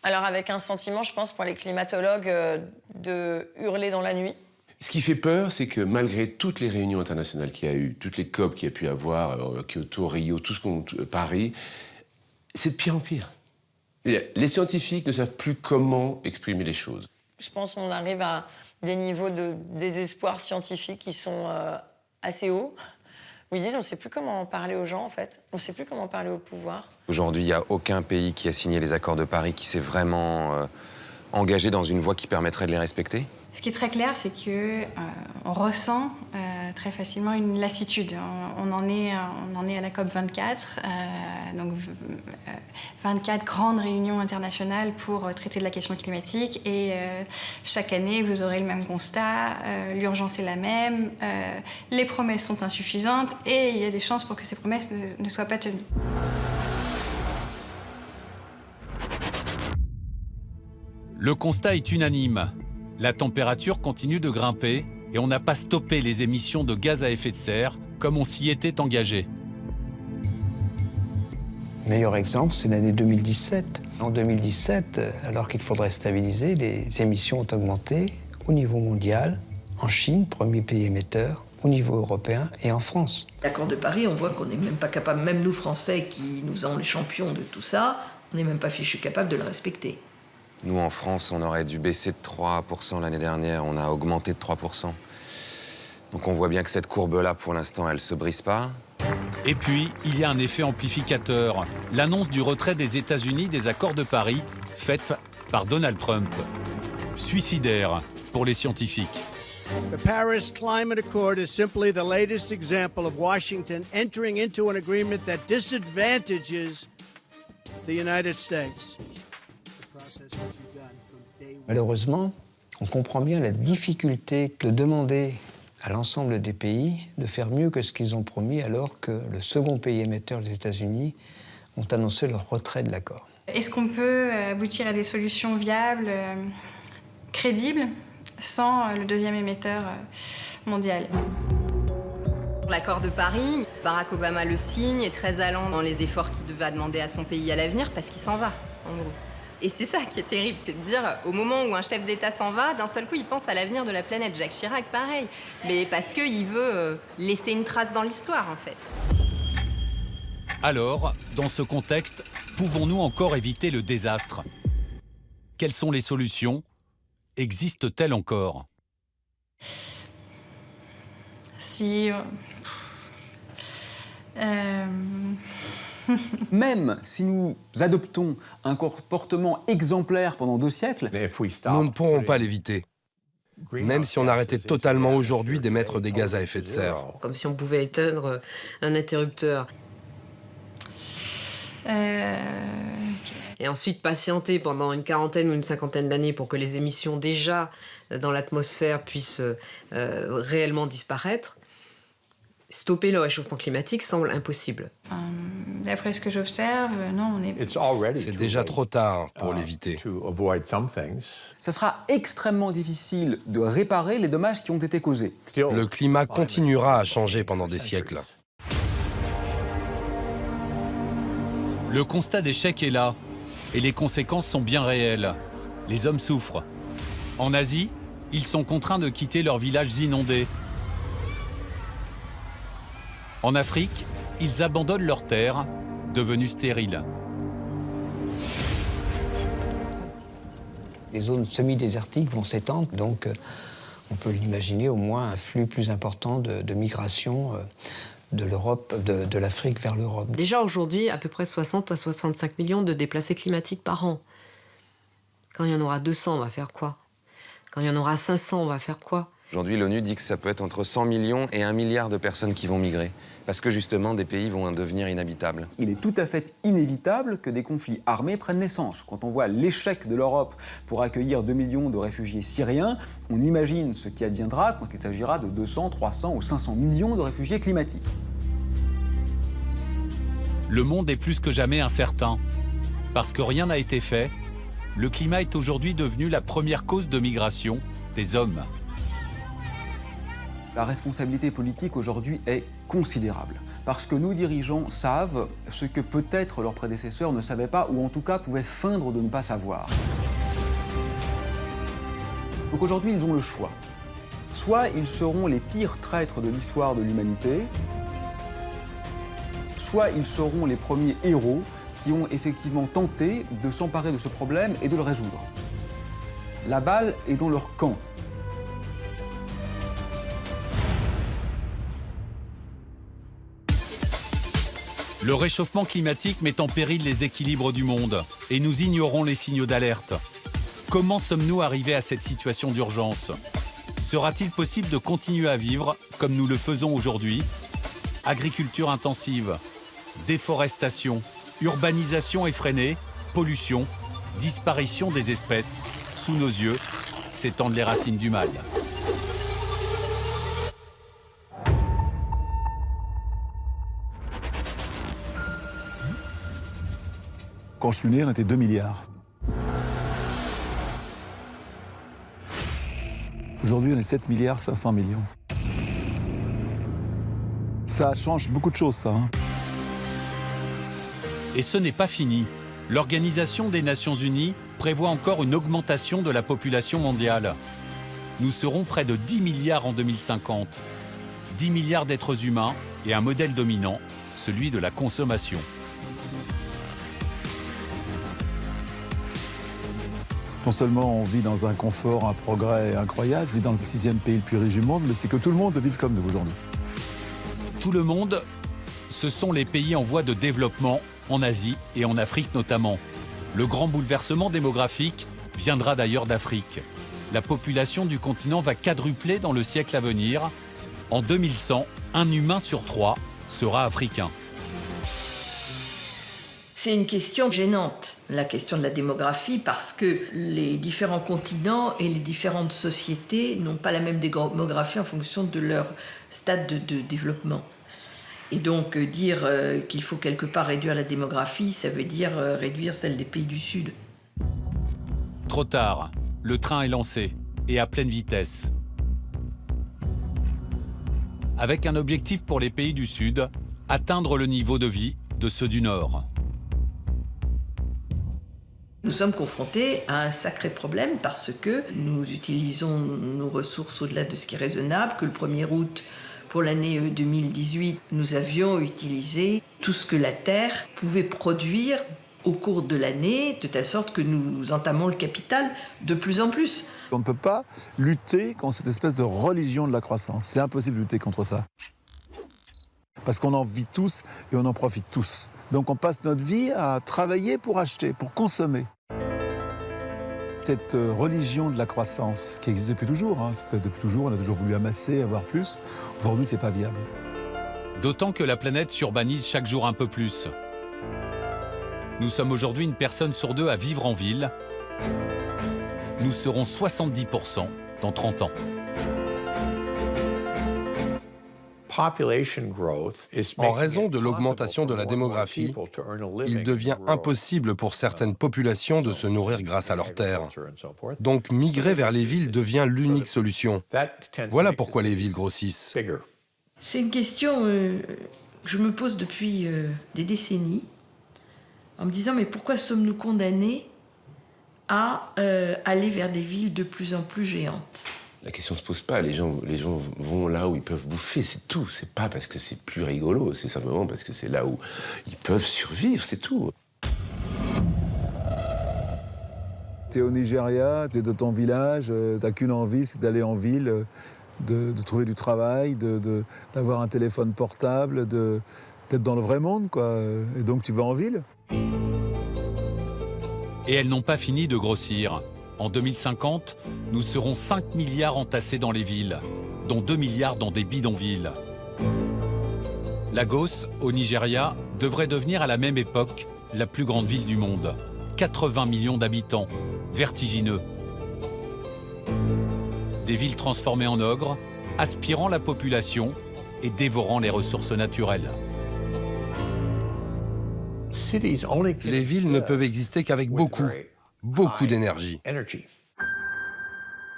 Alors avec un sentiment, je pense, pour les climatologues, de hurler dans la nuit. Ce qui fait peur, c'est que malgré toutes les réunions internationales qu'il y a eu, toutes les COP qu'il y a pu avoir, Kyoto, Rio, Paris, c'est de pire en pire. Les scientifiques ne savent plus comment exprimer les choses. Je pense qu'on arrive à des niveaux de désespoir scientifique qui sont assez hauts. Où ils disent on ne sait plus comment parler aux gens, en fait. On ne sait plus comment parler au pouvoir. Aujourd'hui, il n'y a aucun pays qui a signé les accords de Paris qui s'est vraiment engagé dans une voie qui permettrait de les respecter. Ce qui est très clair, c'est qu'on ressent très facilement une lassitude. On en est à la COP 24, donc 24 grandes réunions internationales pour traiter de la question climatique. Et chaque année, vous aurez le même constat, l'urgence est la même, les promesses sont insuffisantes et il y a des chances pour que ces promesses ne soient pas tenues. Le constat est unanime. La température continue de grimper et on n'a pas stoppé les émissions de gaz à effet de serre comme on s'y était engagé. Le meilleur exemple, c'est l'année 2017. En 2017, alors qu'il faudrait stabiliser, les émissions ont augmenté au niveau mondial, en Chine, premier pays émetteur, au niveau européen et en France. L'accord de Paris, on voit qu'on n'est même pas capable, même nous Français qui nous sommes les champions de tout ça, on n'est même pas fichus capables de le respecter. Nous, en France, on aurait dû baisser de 3% l'année dernière. On a augmenté de 3%. Donc on voit bien que cette courbe-là, pour l'instant, elle ne se brise pas. Et puis, il y a un effet amplificateur. L'annonce du retrait des États-Unis des accords de Paris, faite par Donald Trump. Suicidaire pour les scientifiques. The Paris Climate Accord is simply the latest example of Washington entering into an agreement that disadvantages the United States. Malheureusement, on comprend bien la difficulté de demander à l'ensemble des pays de faire mieux que ce qu'ils ont promis alors que le second pays émetteur, les États-Unis, ont annoncé leur retrait de l'accord. Est-ce qu'on peut aboutir à des solutions viables, crédibles, sans le deuxième émetteur mondial ? L'accord de Paris, Barack Obama le signe, est très allant dans les efforts qu'il va demander à son pays à l'avenir parce qu'il s'en va, en gros. Et c'est ça qui est terrible, c'est de dire, au moment où un chef d'État s'en va, d'un seul coup, il pense à l'avenir de la planète. Jacques Chirac, pareil. Mais parce qu'il veut laisser une trace dans l'histoire, en fait. Alors, dans ce contexte, pouvons-nous encore éviter le désastre? Quelles sont les solutions? Existent-elles encore? Si... Même si nous adoptons un comportement exemplaire pendant 2 siècles, nous ne pourrons pas l'éviter. Même si on arrêtait totalement aujourd'hui d'émettre des gaz à effet de serre. Comme si on pouvait éteindre un interrupteur. Et ensuite patienter pendant une quarantaine ou une cinquantaine d'années pour que les émissions déjà dans l'atmosphère puissent réellement disparaître. Stopper le réchauffement climatique semble impossible. D'après ce que j'observe, non, on est... C'est déjà trop tard pour l'éviter. ça sera extrêmement difficile de réparer les dommages qui ont été causés. Le climat continuera à changer pendant des siècles. Le constat d'échec est là, et les conséquences sont bien réelles. Les hommes souffrent. En Asie, ils sont contraints de quitter leurs villages inondés. En Afrique, ils abandonnent leurs terres, devenues stériles. Les zones semi-désertiques vont s'étendre, donc on peut l'imaginer au moins un flux plus important de migration de l'Europe, de l'Afrique vers l'Europe. Déjà aujourd'hui, à peu près 60 à 65 millions de déplacés climatiques par an. Quand il y en aura 200, on va faire quoi? Quand il y en aura 500, on va faire quoi? Aujourd'hui, l'ONU dit que ça peut être entre 100 millions et 1 milliard de personnes qui vont migrer. Parce que justement, des pays vont devenir inhabitables. Il est tout à fait inévitable que des conflits armés prennent naissance. Quand on voit l'échec de l'Europe pour accueillir 2 millions de réfugiés syriens, on imagine ce qui adviendra quand il s'agira de 200, 300 ou 500 millions de réfugiés climatiques. Le monde est plus que jamais incertain. Parce que rien n'a été fait, le climat est aujourd'hui devenu la première cause de migration des hommes. La responsabilité politique aujourd'hui est considérable, parce que nos dirigeants savent ce que peut-être leurs prédécesseurs ne savaient pas, ou en tout cas pouvaient feindre de ne pas savoir. Donc aujourd'hui, ils ont le choix. Soit ils seront les pires traîtres de l'histoire de l'humanité, soit ils seront les premiers héros qui ont effectivement tenté de s'emparer de ce problème et de le résoudre. La balle est dans leur camp. Le réchauffement climatique met en péril les équilibres du monde et nous ignorons les signaux d'alerte. Comment sommes-nous arrivés à cette situation d'urgence? Sera-t-il possible de continuer à vivre comme nous le faisons aujourd'hui? Agriculture intensive, déforestation, urbanisation effrénée, pollution, disparition des espèces. Sous nos yeux, s'étendent les racines du mal. Quand je suis né, on était 2 milliards. Aujourd'hui, on est 7 milliards 500 millions. Ça change beaucoup de choses, ça. Et ce n'est pas fini. L'Organisation des Nations Unies prévoit encore une augmentation de la population mondiale. Nous serons près de 10 milliards en 2050. 10 milliards d'êtres humains et un modèle dominant, celui de la consommation. Non seulement on vit dans un confort, un progrès incroyable, je vis dans le 6e pays le plus riche du monde, mais c'est que tout le monde veut vivre comme nous aujourd'hui. Tout le monde, ce sont les pays en voie de développement, en Asie et en Afrique notamment. Le grand bouleversement démographique viendra d'ailleurs d'Afrique. La population du continent va quadrupler dans le siècle à venir. En 2100, un humain sur 3 sera africain. C'est une question gênante, la question de la démographie, parce que les différents continents et les différentes sociétés n'ont pas la même démographie en fonction de leur stade de développement. Et donc dire qu'il faut quelque part réduire la démographie, ça veut dire réduire celle des pays du Sud. Trop tard, le train est lancé et à pleine vitesse. Avec un objectif pour les pays du Sud, atteindre le niveau de vie de ceux du Nord. Nous sommes confrontés à un sacré problème parce que nous utilisons nos ressources au-delà de ce qui est raisonnable, que le 1er août, pour l'année 2018, nous avions utilisé tout ce que la Terre pouvait produire au cours de l'année, de telle sorte que nous entamons le capital de plus en plus. On ne peut pas lutter contre cette espèce de religion de la croissance. C'est impossible de lutter contre ça. Parce qu'on en vit tous et on en profite tous. Donc on passe notre vie à travailler pour acheter, pour consommer. Cette religion de la croissance, qui existe depuis toujours, depuis toujours, on a toujours voulu amasser, avoir plus. Aujourd'hui, c'est pas viable. D'autant que la planète s'urbanise chaque jour un peu plus. Nous sommes aujourd'hui une personne sur 2 à vivre en ville. Nous serons 70% dans 30 ans. En raison de l'augmentation de la démographie, il devient impossible pour certaines populations de se nourrir grâce à leurs terres. Donc migrer vers les villes devient l'unique solution. Voilà pourquoi les villes grossissent. C'est une question que je me pose depuis des décennies, en me disant mais pourquoi sommes-nous condamnés à aller vers des villes de plus en plus géantes ? La question se pose pas, les gens vont là où ils peuvent bouffer, c'est tout. C'est pas parce que c'est plus rigolo, c'est simplement parce que c'est là où ils peuvent survivre, c'est tout. T'es au Nigeria, t'es de ton village, t'as qu'une envie, c'est d'aller en ville, de trouver du travail, d'avoir un téléphone portable, d'être dans le vrai monde, quoi. Et donc tu vas en ville. Et elles n'ont pas fini de grossir. En 2050, nous serons 5 milliards entassés dans les villes, dont 2 milliards dans des bidonvilles. Lagos, au Nigeria, devrait devenir à la même époque la plus grande ville du monde. 80 millions d'habitants, vertigineux. Des villes transformées en ogres, aspirant la population et dévorant les ressources naturelles. Les villes ne peuvent exister qu'avec beaucoup d'énergie.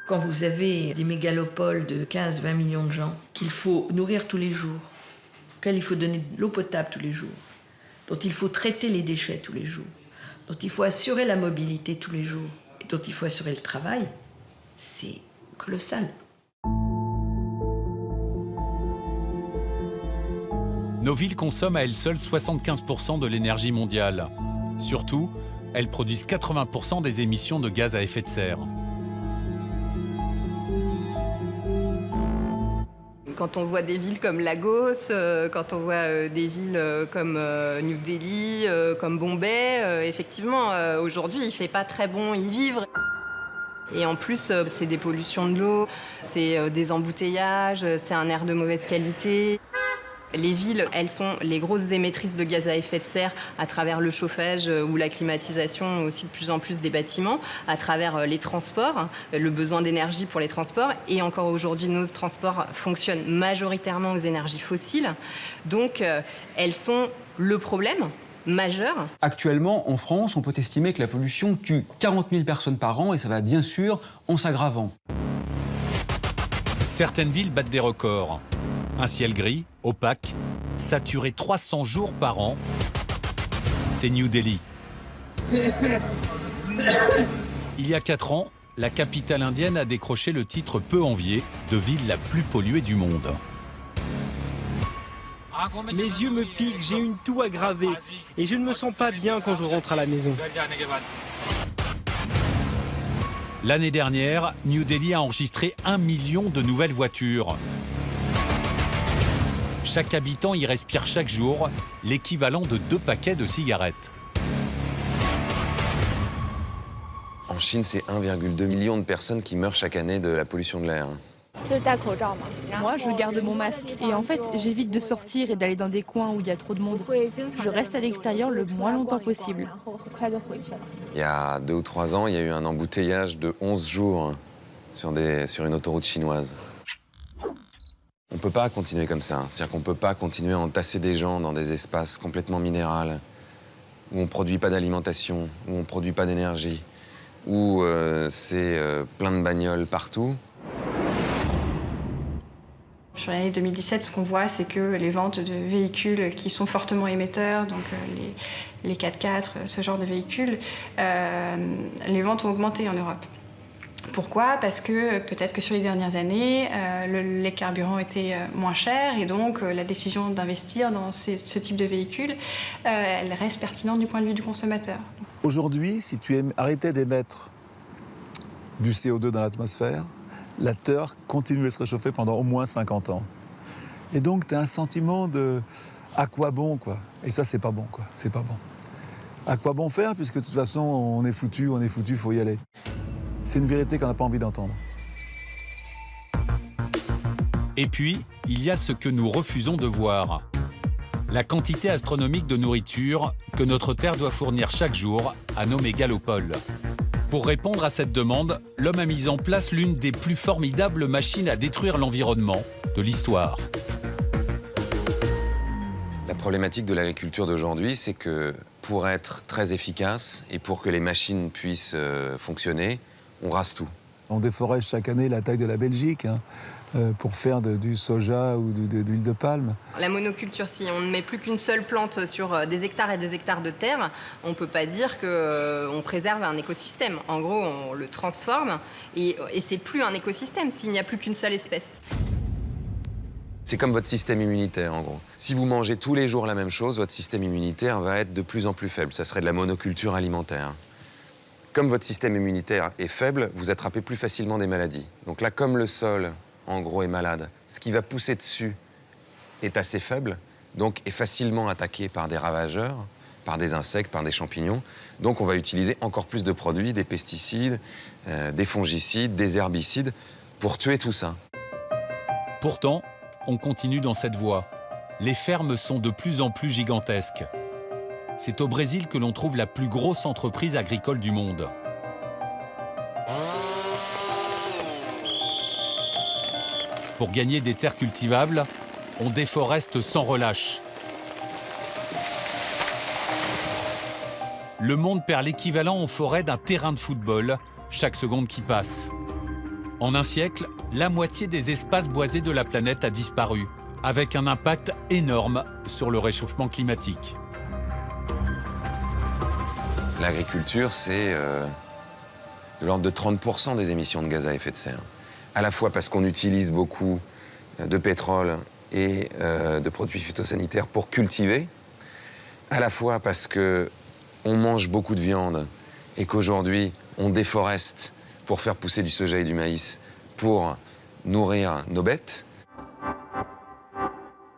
Quand vous avez des mégalopoles de 15-20 millions de gens qu'il faut nourrir tous les jours, auxquels il faut donner de l'eau potable tous les jours, dont il faut traiter les déchets tous les jours, dont il faut assurer la mobilité tous les jours et dont il faut assurer le travail, c'est colossal. Nos villes consomment à elles seules 75% de l'énergie mondiale. Surtout, elles produisent 80% des émissions de gaz à effet de serre. Quand on voit des villes comme Lagos, quand on voit des villes comme New Delhi, comme Bombay, effectivement, aujourd'hui, il ne fait pas très bon y vivre. Et en plus, c'est des pollutions de l'eau, c'est des embouteillages, c'est un air de mauvaise qualité. Les villes, elles sont les grosses émettrices de gaz à effet de serre à travers le chauffage ou la climatisation aussi de plus en plus des bâtiments, à travers les transports, le besoin d'énergie pour les transports. Et encore aujourd'hui, nos transports fonctionnent majoritairement aux énergies fossiles. Donc, elles sont le problème majeur. Actuellement, en France, on peut estimer que la pollution tue 40 000 personnes par an et ça va bien sûr en s'aggravant. Certaines villes battent des records. Un ciel gris, opaque, saturé 300 jours par an, c'est New Delhi. Il y a 4 ans, la capitale indienne a décroché le titre peu envié de ville la plus polluée du monde. Mes yeux me piquent, j'ai une toux aggravée et je ne me sens pas bien quand je rentre à la maison. L'année dernière, New Delhi a enregistré 1 million de nouvelles voitures. Chaque habitant y respire chaque jour l'équivalent de 2 paquets de cigarettes. En Chine, c'est 1,2 million de personnes qui meurent chaque année de la pollution de l'air. Moi, je garde mon masque et en fait, j'évite de sortir et d'aller dans des coins où il y a trop de monde. Je reste à l'extérieur le moins longtemps possible. Il y a 2 ou 3 ans, il y a eu un embouteillage de 11 jours sur une autoroute chinoise. On ne peut pas continuer comme ça. C'est-à-dire qu'on ne peut pas continuer à entasser des gens dans des espaces complètement minéraux, où on ne produit pas d'alimentation, où on ne produit pas d'énergie, où c'est plein de bagnoles partout. Sur l'année 2017, ce qu'on voit, c'est que les ventes de véhicules qui sont fortement émetteurs, donc les 4x4, ce genre de véhicules, les ventes ont augmenté en Europe. Pourquoi ? Parce que peut-être que sur les dernières années, les carburants étaient moins chers et donc la décision d'investir dans ce type de véhicule, elle reste pertinente du point de vue du consommateur. Aujourd'hui, si tu arrêtais d'émettre du CO2 dans l'atmosphère, la Terre continue à se réchauffer pendant au moins 50 ans. Et donc, tu as un sentiment de « à quoi bon ?» quoi. Et ça, c'est pas bon, quoi. C'est pas bon. À quoi bon faire, puisque de toute façon, on est foutu, faut y aller. C'est une vérité qu'on n'a pas envie d'entendre. Et puis, il y a ce que nous refusons de voir. La quantité astronomique de nourriture que notre Terre doit fournir chaque jour à nos mégalopoles. Pour répondre à cette demande, l'homme a mis en place l'une des plus formidables machines à détruire l'environnement de l'histoire. La problématique de l'agriculture d'aujourd'hui, c'est que pour être très efficace et pour que les machines puissent fonctionner, on rase tout. On déforeste chaque année la taille de la Belgique pour faire du soja ou de l'huile de palme. La monoculture, si on ne met plus qu'une seule plante sur des hectares et des hectares de terre, on ne peut pas dire qu'on préserve un écosystème. En gros, on le transforme et c'est plus un écosystème s'il n'y a plus qu'une seule espèce. C'est comme votre système immunitaire, en gros. Si vous mangez tous les jours la même chose, votre système immunitaire va être de plus en plus faible. Ça serait de la monoculture alimentaire. Comme votre système immunitaire est faible, vous attrapez plus facilement des maladies. Donc là, comme le sol, en gros, est malade, ce qui va pousser dessus est assez faible, donc est facilement attaqué par des ravageurs, par des insectes, par des champignons. Donc on va utiliser encore plus de produits, des pesticides, des fongicides, des herbicides, pour tuer tout ça. Pourtant, on continue dans cette voie. Les fermes sont de plus en plus gigantesques. C'est au Brésil que l'on trouve la plus grosse entreprise agricole du monde. Pour gagner des terres cultivables, on déforeste sans relâche. Le monde perd l'équivalent en forêt d'un terrain de football chaque seconde qui passe. En un siècle, la moitié des espaces boisés de la planète a disparu, avec un impact énorme sur le réchauffement climatique. L'agriculture, c'est de l'ordre de 30% des émissions de gaz à effet de serre. À la fois parce qu'on utilise beaucoup de pétrole et de produits phytosanitaires pour cultiver, à la fois parce qu'on mange beaucoup de viande et qu'aujourd'hui, on déforeste pour faire pousser du soja et du maïs pour nourrir nos bêtes.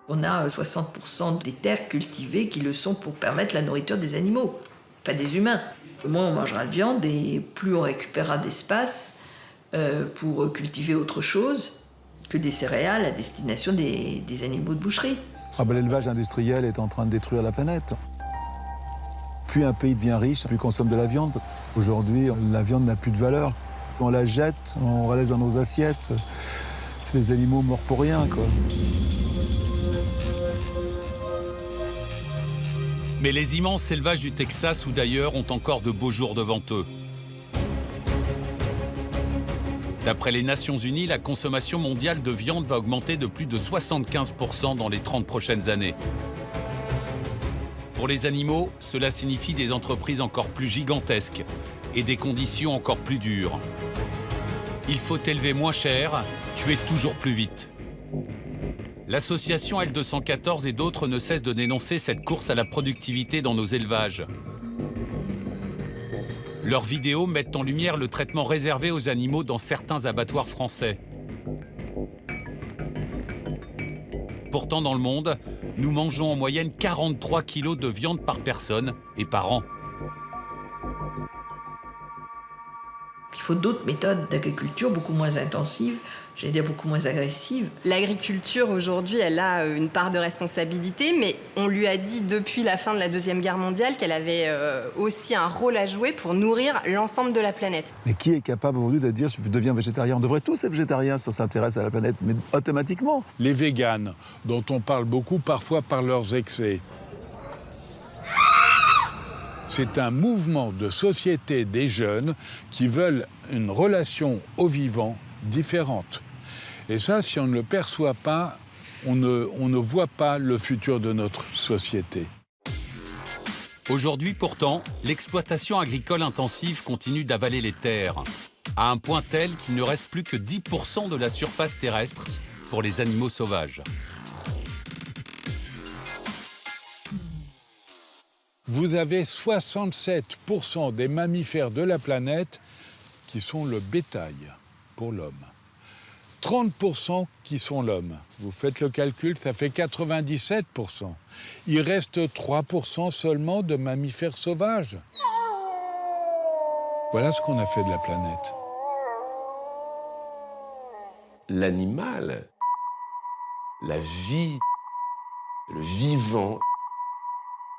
On a 60% des terres cultivées qui le sont pour permettre la nourriture des animaux, pas des humains. Moins on mangera de viande et plus on récupérera d'espace pour cultiver autre chose que des céréales à destination des animaux de boucherie. Ah ben, l'élevage industriel est en train de détruire la planète. Plus un pays devient riche, plus il consomme de la viande. Aujourd'hui, la viande n'a plus de valeur. On la jette, on la laisse dans nos assiettes. C'est les animaux morts pour rien, quoi. Mais les immenses élevages du Texas ou d'ailleurs ont encore de beaux jours devant eux. D'après les Nations Unies, la consommation mondiale de viande va augmenter de plus de 75% dans les 30 prochaines années. Pour les animaux, cela signifie des entreprises encore plus gigantesques et des conditions encore plus dures. Il faut élever moins cher, tuer toujours plus vite. L'association L214 et d'autres ne cessent de dénoncer cette course à la productivité dans nos élevages. Leurs vidéos mettent en lumière le traitement réservé aux animaux dans certains abattoirs français. Pourtant, dans le monde, nous mangeons en moyenne 43 kilos de viande par personne et par an. Il faut d'autres méthodes d'agriculture beaucoup moins intensives, j'allais dire beaucoup moins agressives. L'agriculture, aujourd'hui, elle a une part de responsabilité, mais on lui a dit depuis la fin de la Deuxième Guerre mondiale qu'elle avait aussi un rôle à jouer pour nourrir l'ensemble de la planète. Mais qui est capable aujourd'hui de dire « je deviens végétarien » On devrait tous être végétariens si on s'intéresse à la planète, mais automatiquement. Les véganes, dont on parle beaucoup parfois par leurs excès. C'est un mouvement de société des jeunes qui veulent une relation au vivant différente. Et ça, si on ne le perçoit pas, on ne voit pas le futur de notre société. Aujourd'hui, pourtant, l'exploitation agricole intensive continue d'avaler les terres, à un point tel qu'il ne reste plus que 10% de la surface terrestre pour les animaux sauvages. Vous avez 67% des mammifères de la planète qui sont le bétail pour l'homme. 30% qui sont l'homme. Vous faites le calcul, ça fait 97%. Il reste 3% seulement de mammifères sauvages. Voilà ce qu'on a fait de la planète. L'animal, la vie, le vivant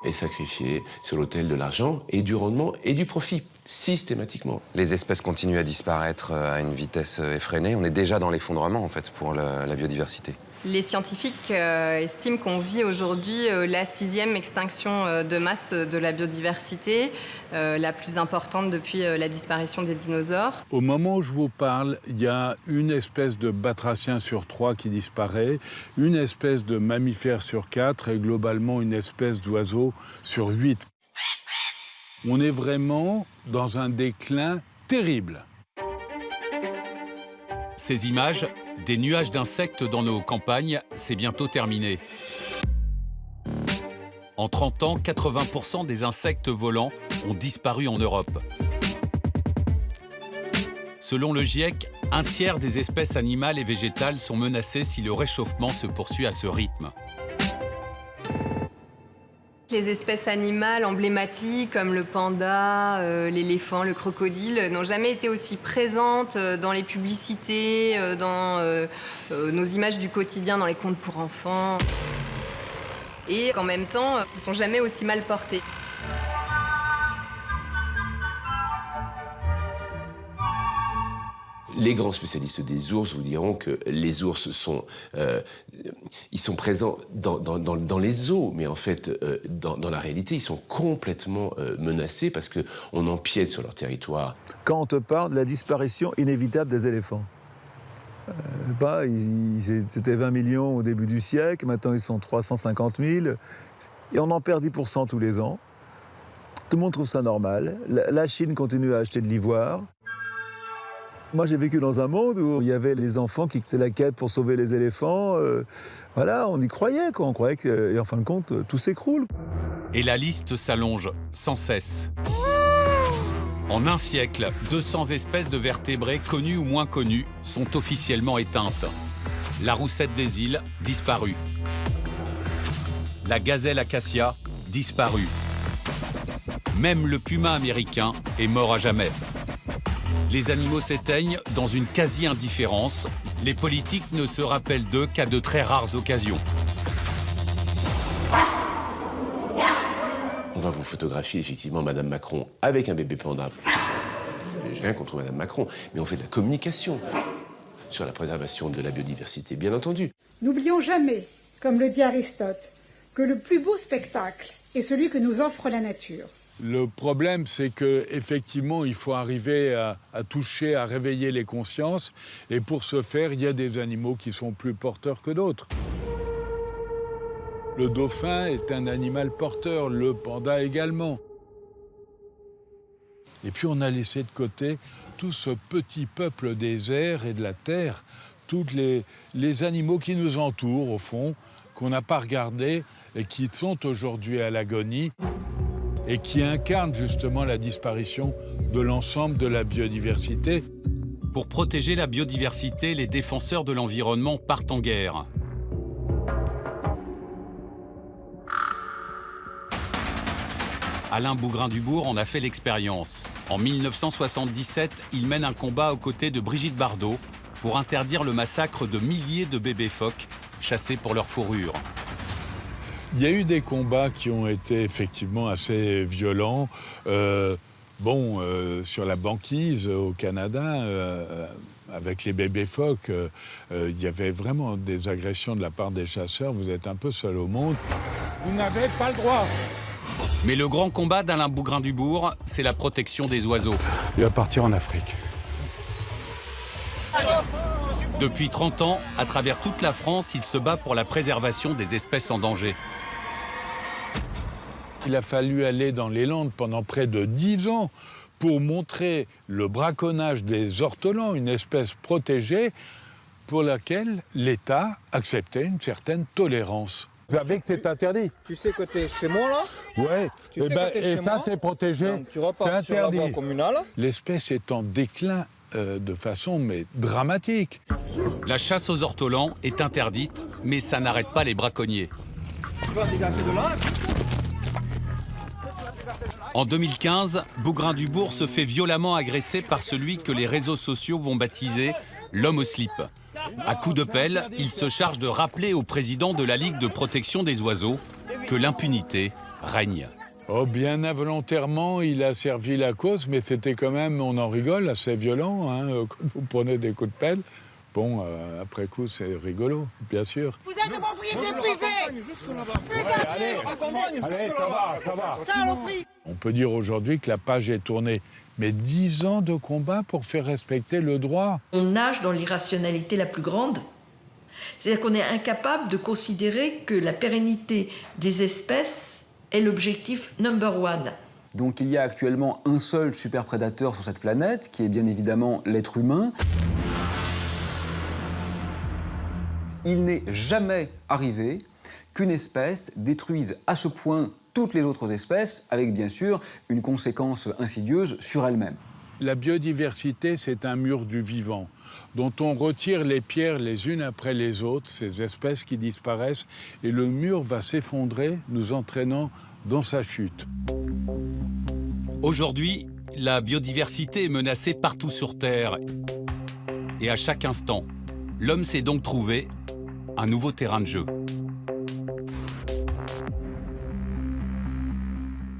est sacrifié sur l'autel de l'argent et du rendement et du profit, systématiquement. Les espèces continuent à disparaître à une vitesse effrénée. On est déjà dans l'effondrement, en fait, pour la biodiversité. Les scientifiques estiment qu'on vit aujourd'hui la 6e extinction de masse de la biodiversité, la plus importante depuis la disparition des dinosaures. Au moment où je vous parle, il y a une espèce de batracien sur 3 qui disparaît, une espèce de mammifère sur 4 et globalement une espèce d'oiseau sur 8. On est vraiment dans un déclin terrible. Ces images, des nuages d'insectes dans nos campagnes, c'est bientôt terminé. En 30 ans, 80% des insectes volants ont disparu en Europe. Selon le GIEC, un tiers des espèces animales et végétales sont menacées si le réchauffement se poursuit à ce rythme. Les espèces animales emblématiques comme le panda, l'éléphant, le crocodile n'ont jamais été aussi présentes dans les publicités, dans nos images du quotidien, dans les contes pour enfants. Et en même temps, ils ne sont jamais aussi mal portés. Les grands spécialistes des ours vous diront que les ours sont, ils sont présents dans les eaux, mais en fait, dans la réalité, ils sont complètement menacés parce qu'on empiète sur leur territoire. Quand on te parle de la disparition inévitable des éléphants, c'était 20 millions au début du siècle, maintenant ils sont 350 000, et on en perd 10% tous les ans. Tout le monde trouve ça normal. La Chine continue à acheter de l'ivoire. Moi, j'ai vécu dans un monde où il y avait les enfants qui faisaient la quête pour sauver les éléphants. Voilà, on y croyait, quoi. On croyait que, et en fin de compte, tout s'écroule. Et la liste s'allonge sans cesse. En un siècle, 200 espèces de vertébrés, connues ou moins connues, sont officiellement éteintes. La roussette des îles, disparue. La gazelle acacia, disparue. Même le puma américain est mort à jamais. Les animaux s'éteignent dans une quasi-indifférence. Les politiques ne se rappellent d'eux qu'à de très rares occasions. On va vous photographier effectivement Madame Macron avec un bébé panda. J'ai rien contre Madame Macron, mais on fait de la communication sur la préservation de la biodiversité, bien entendu. N'oublions jamais, comme le dit Aristote, que le plus beau spectacle est celui que nous offre la nature. Le problème, c'est qu'effectivement, il faut arriver à toucher, à réveiller les consciences. Et pour ce faire, il y a des animaux qui sont plus porteurs que d'autres. Le dauphin est un animal porteur, le panda également. Et puis on a laissé de côté tout ce petit peuple des airs et de la terre, tous les animaux qui nous entourent, au fond, qu'on n'a pas regardés et qui sont aujourd'hui à l'agonie, et qui incarne justement la disparition de l'ensemble de la biodiversité. Pour protéger la biodiversité, les défenseurs de l'environnement partent en guerre. Alain Bougrain-Dubourg en a fait l'expérience. En 1977, il mène un combat aux côtés de Brigitte Bardot pour interdire le massacre de milliers de bébés phoques chassés pour leur fourrure. Il y a eu des combats qui ont été effectivement assez violents. Sur la banquise au Canada, avec les bébés phoques, il y avait vraiment des agressions de la part des chasseurs. Vous êtes un peu seul au monde. Vous n'avez pas le droit. Mais le grand combat d'Alain Bougrain-Dubourg, c'est la protection des oiseaux. Il va partir en Afrique. Depuis 30 ans, à travers toute la France, il se bat pour la préservation des espèces en danger. Il a fallu aller dans les Landes pendant près de 10 ans pour montrer le braconnage des ortolans, une espèce protégée pour laquelle l'État acceptait une certaine tolérance. Vous savez que c'est interdit. Tu sais que tu es chez moi, là? Oui, et ça, c'est protégé. C'est interdit. L'espèce est en déclin de façon dramatique. La chasse aux ortolans est interdite, mais ça n'arrête pas les braconniers. En 2015, Bougrain-Dubourg se fait violemment agresser par celui que les réseaux sociaux vont baptiser l'homme au slip. À coups de pelle, il se charge de rappeler au président de la Ligue de protection des oiseaux que l'impunité règne. Oh, bien involontairement, il a servi la cause, mais c'était quand même, on en rigole, assez violent, hein, quand vous prenez des coups de pelle. Bon, après coup, c'est rigolo, bien sûr. Vous êtes de propriété privée. Allez, ça va. On peut dire aujourd'hui que la page est tournée. Mais 10 ans de combat pour faire respecter le droit. On nage dans l'irrationalité la plus grande. C'est-à-dire qu'on est incapable de considérer que la pérennité des espèces est l'objectif number one. Donc il y a actuellement un seul superprédateur sur cette planète, qui est bien évidemment l'être humain. Il n'est jamais arrivé qu'une espèce détruise à ce point toutes les autres espèces, avec bien sûr une conséquence insidieuse sur elles-mêmes. La biodiversité, c'est un mur du vivant, dont on retire les pierres les unes après les autres, ces espèces qui disparaissent, et le mur va s'effondrer, nous entraînant dans sa chute. Aujourd'hui, la biodiversité est menacée partout sur Terre. Et à chaque instant, l'homme s'est donc trouvé un nouveau terrain de jeu.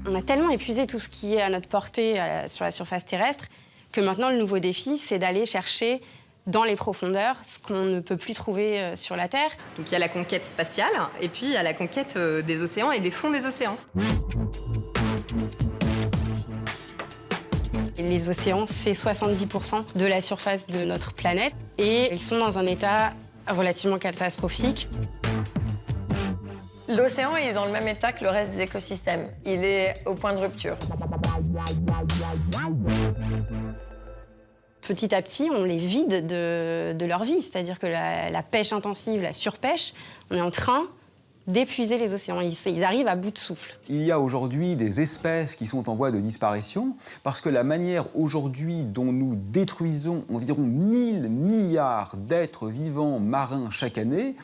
On a tellement épuisé tout ce qui est à notre portée sur la surface terrestre que maintenant, le nouveau défi, c'est d'aller chercher dans les profondeurs ce qu'on ne peut plus trouver sur la Terre. Donc il y a la conquête spatiale et puis il y a la conquête des océans et des fonds des océans. Les océans, c'est 70% de la surface de notre planète et ils sont dans un état relativement catastrophique. L'océan est dans le même état que le reste des écosystèmes. Il est au point de rupture. Petit à petit, on les vide de leur vie. C'est-à-dire que la pêche intensive, la surpêche, on est en train d'épuiser les océans. Ils arrivent à bout de souffle. Il y a aujourd'hui des espèces qui sont en voie de disparition parce que la manière aujourd'hui dont nous détruisons environ 1000 milliards d'êtres vivants marins chaque année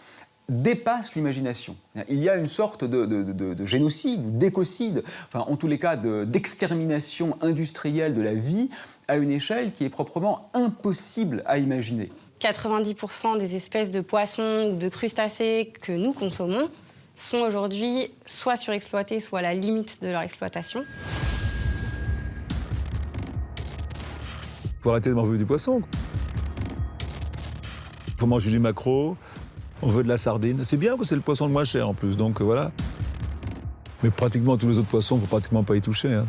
dépasse l'imagination. Il y a une sorte de génocide ou d'écocide, enfin en tous les cas d'extermination industrielle de la vie à une échelle qui est proprement impossible à imaginer. 90% des espèces de poissons ou de crustacés que nous consommons sont aujourd'hui soit surexploitées, soit à la limite de leur exploitation. Faut arrêter de manger du poisson. Faut manger du maquereau. On veut de la sardine. C'est bien parce que c'est le poisson le moins cher en plus, donc voilà. Mais pratiquement tous les autres poissons, il ne faut pratiquement pas y toucher. Hein.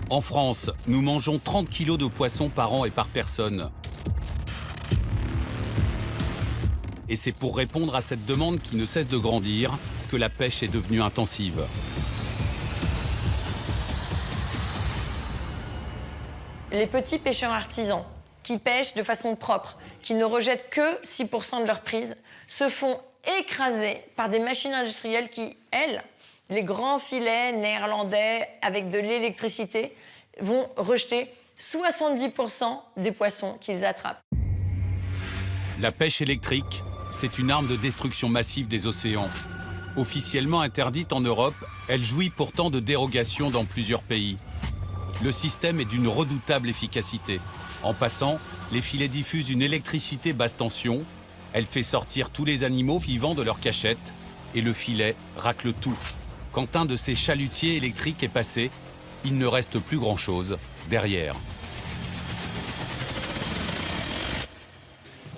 En France, nous mangeons 30 kilos de poissons par an et par personne. Et c'est pour répondre à cette demande qui ne cesse de grandir que la pêche est devenue intensive. Les petits pêcheurs artisans qui pêchent de façon propre, qui ne rejettent que 6% de leur prise, se font écraser par des machines industrielles qui, elles, les grands filets néerlandais avec de l'électricité, vont rejeter 70% des poissons qu'ils attrapent. La pêche électrique, c'est une arme de destruction massive des océans. Officiellement interdite en Europe, elle jouit pourtant de dérogations dans plusieurs pays. Le système est d'une redoutable efficacité. En passant, les filets diffusent une électricité basse tension. Elle fait sortir tous les animaux vivants de leur cachette et le filet racle tout. Quand un de ces chalutiers électriques est passé, il ne reste plus grand-chose derrière.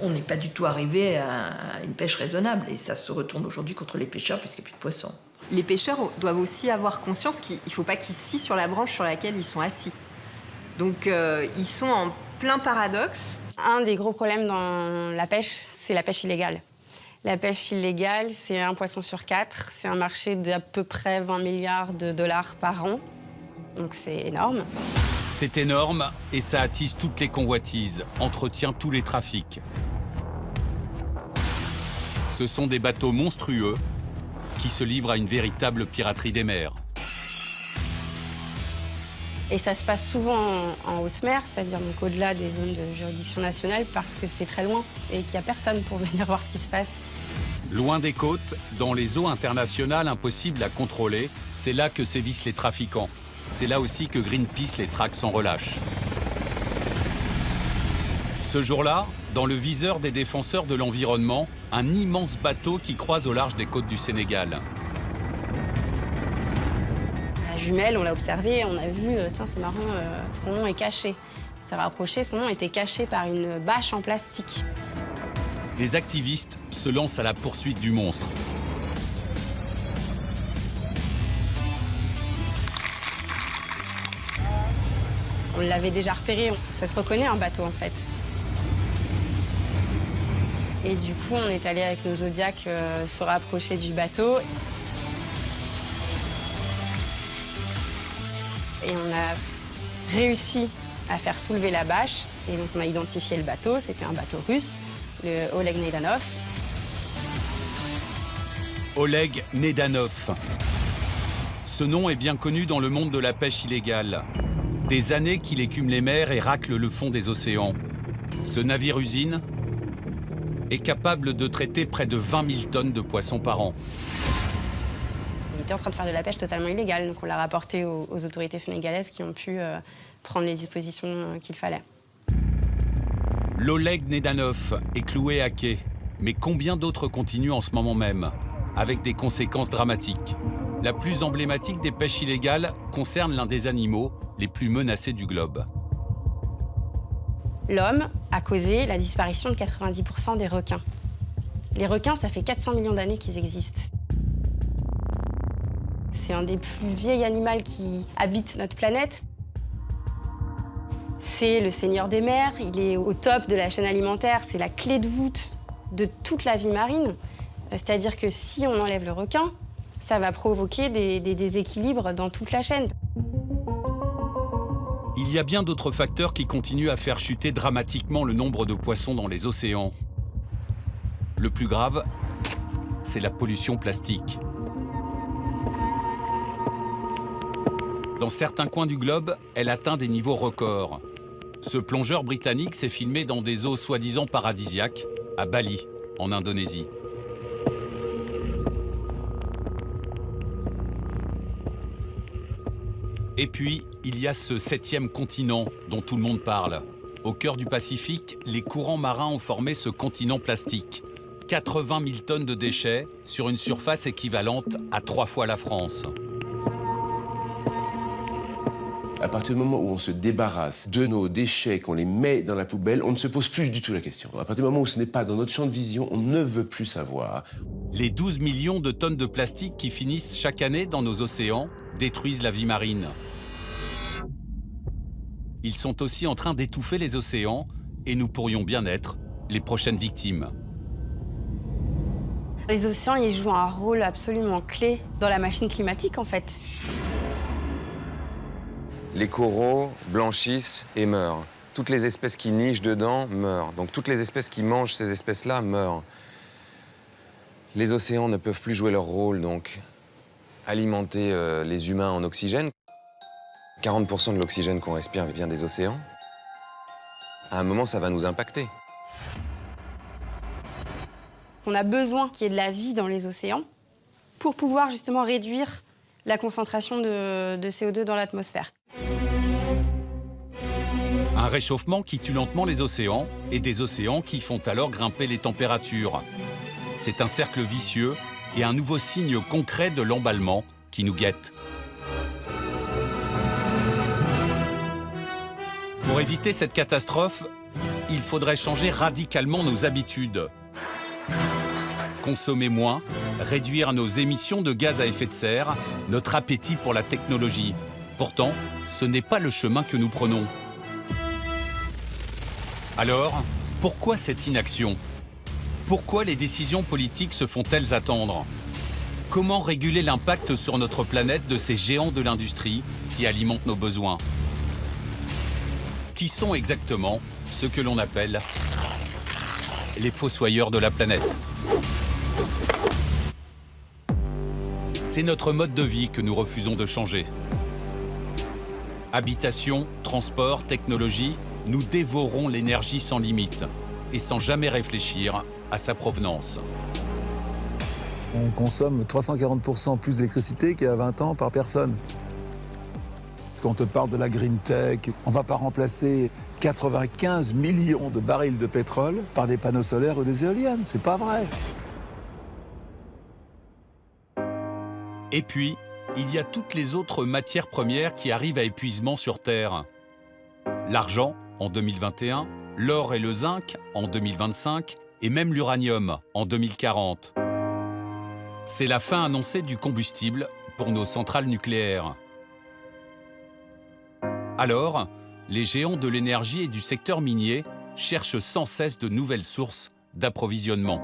On n'est pas du tout arrivé à une pêche raisonnable et ça se retourne aujourd'hui contre les pêcheurs puisqu'il n'y a plus de poissons. Les pêcheurs doivent aussi avoir conscience qu'il ne faut pas qu'ils scient sur la branche sur laquelle ils sont assis. Donc ils sont en plein paradoxe. Un des gros problèmes dans la pêche, c'est la pêche illégale. La pêche illégale, c'est 1 poisson sur 4. C'est un marché d'à peu près 20 milliards de dollars par an. Donc c'est énorme. C'est énorme et ça attise toutes les convoitises, entretient tous les trafics. Ce sont des bateaux monstrueux qui se livrent à une véritable piraterie des mers. Et ça se passe souvent en haute mer, c'est-à-dire donc au-delà des zones de juridiction nationale, parce que c'est très loin et qu'il n'y a personne pour venir voir ce qui se passe. Loin des côtes, dans les eaux internationales impossibles à contrôler, c'est là que sévissent les trafiquants. C'est là aussi que Greenpeace les traque sans relâche. Ce jour-là, dans le viseur des défenseurs de l'environnement, un immense bateau qui croise au large des côtes du Sénégal. La jumelle, on l'a observé, on a vu, tiens c'est marrant, son nom est caché. On s'est rapproché, son nom était caché par une bâche en plastique. Les activistes se lancent à la poursuite du monstre. On l'avait déjà repéré, ça se reconnaît un bateau en fait. Et du coup, on est allé avec nos Zodiacs se rapprocher du bateau. Et on a réussi à faire soulever la bâche. Et donc on a identifié le bateau, c'était un bateau russe, le Oleg Nedanov. Oleg Nedanov. Ce nom est bien connu dans le monde de la pêche illégale. Des années qu'il écume les mers et racle le fond des océans. Ce navire-usine est capable de traiter près de 20 000 tonnes de poissons par an. Il était en train de faire de la pêche totalement illégale, donc on l'a rapporté aux autorités sénégalaises qui ont pu prendre les dispositions qu'il fallait. L'Oleg Nedanov est cloué à quai, mais combien d'autres continuent en ce moment même, avec des conséquences dramatiques. La plus emblématique des pêches illégales concerne l'un des animaux les plus menacés du globe. L'homme a causé la disparition de 90% des requins. Les requins, ça fait 400 millions d'années qu'ils existent. C'est un des plus vieils animaux qui habitent notre planète. C'est le seigneur des mers, il est au top de la chaîne alimentaire, c'est la clé de voûte de toute la vie marine. C'est-à-dire que si on enlève le requin, ça va provoquer des déséquilibres dans toute la chaîne. Il y a bien d'autres facteurs qui continuent à faire chuter dramatiquement le nombre de poissons dans les océans. Le plus grave, c'est la pollution plastique. Dans certains coins du globe, elle atteint des niveaux records. Ce plongeur britannique s'est filmé dans des eaux soi-disant paradisiaques, à Bali, en Indonésie. Et puis, il y a ce 7e continent dont tout le monde parle. Au cœur du Pacifique, les courants marins ont formé ce continent plastique. 80 000 tonnes de déchets sur une surface équivalente à 3 fois la France. À partir du moment où on se débarrasse de nos déchets, qu'on les met dans la poubelle, on ne se pose plus du tout la question. À partir du moment où ce n'est pas dans notre champ de vision, on ne veut plus savoir. Les 12 millions de tonnes de plastique qui finissent chaque année dans nos océans détruisent la vie marine. Ils sont aussi en train d'étouffer les océans et nous pourrions bien être les prochaines victimes. Les océans, ils jouent un rôle absolument clé dans la machine climatique, en fait. Les coraux blanchissent et meurent. Toutes les espèces qui nichent dedans meurent. Donc toutes les espèces qui mangent ces espèces-là meurent. Les océans ne peuvent plus jouer leur rôle, donc alimenter les humains en oxygène. 40% de l'oxygène qu'on respire vient des océans. À un moment, ça va nous impacter. On a besoin qu'il y ait de la vie dans les océans pour pouvoir justement réduire la concentration de CO2 dans l'atmosphère. Un réchauffement qui tue lentement les océans et des océans qui font alors grimper les températures. C'est un cercle vicieux et un nouveau signe concret de l'emballement qui nous guette. Pour éviter cette catastrophe, il faudrait changer radicalement nos habitudes. Consommer moins, réduire nos émissions de gaz à effet de serre, notre appétit pour la technologie. Pourtant, ce n'est pas le chemin que nous prenons. Alors, pourquoi cette inaction? Pourquoi les décisions politiques se font-elles attendre? Comment réguler l'impact sur notre planète de ces géants de l'industrie qui alimentent nos besoins? Qui sont exactement ceux que l'on appelle les fossoyeurs de la planète? C'est notre mode de vie que nous refusons de changer. Habitation, transport, technologie, nous dévorons l'énergie sans limite et sans jamais réfléchir à sa provenance. On consomme 340% plus d'électricité qu'il y a 20 ans par personne. Quand on te parle de la green tech, on ne va pas remplacer 95 millions de barils de pétrole par des panneaux solaires ou des éoliennes. C'est pas vrai. Et puis, il y a toutes les autres matières premières qui arrivent à épuisement sur Terre. L'argent en 2021, l'or et le zinc en 2025 et même l'uranium en 2040. C'est la fin annoncée du combustible pour nos centrales nucléaires. Alors, les géants de l'énergie et du secteur minier cherchent sans cesse de nouvelles sources d'approvisionnement.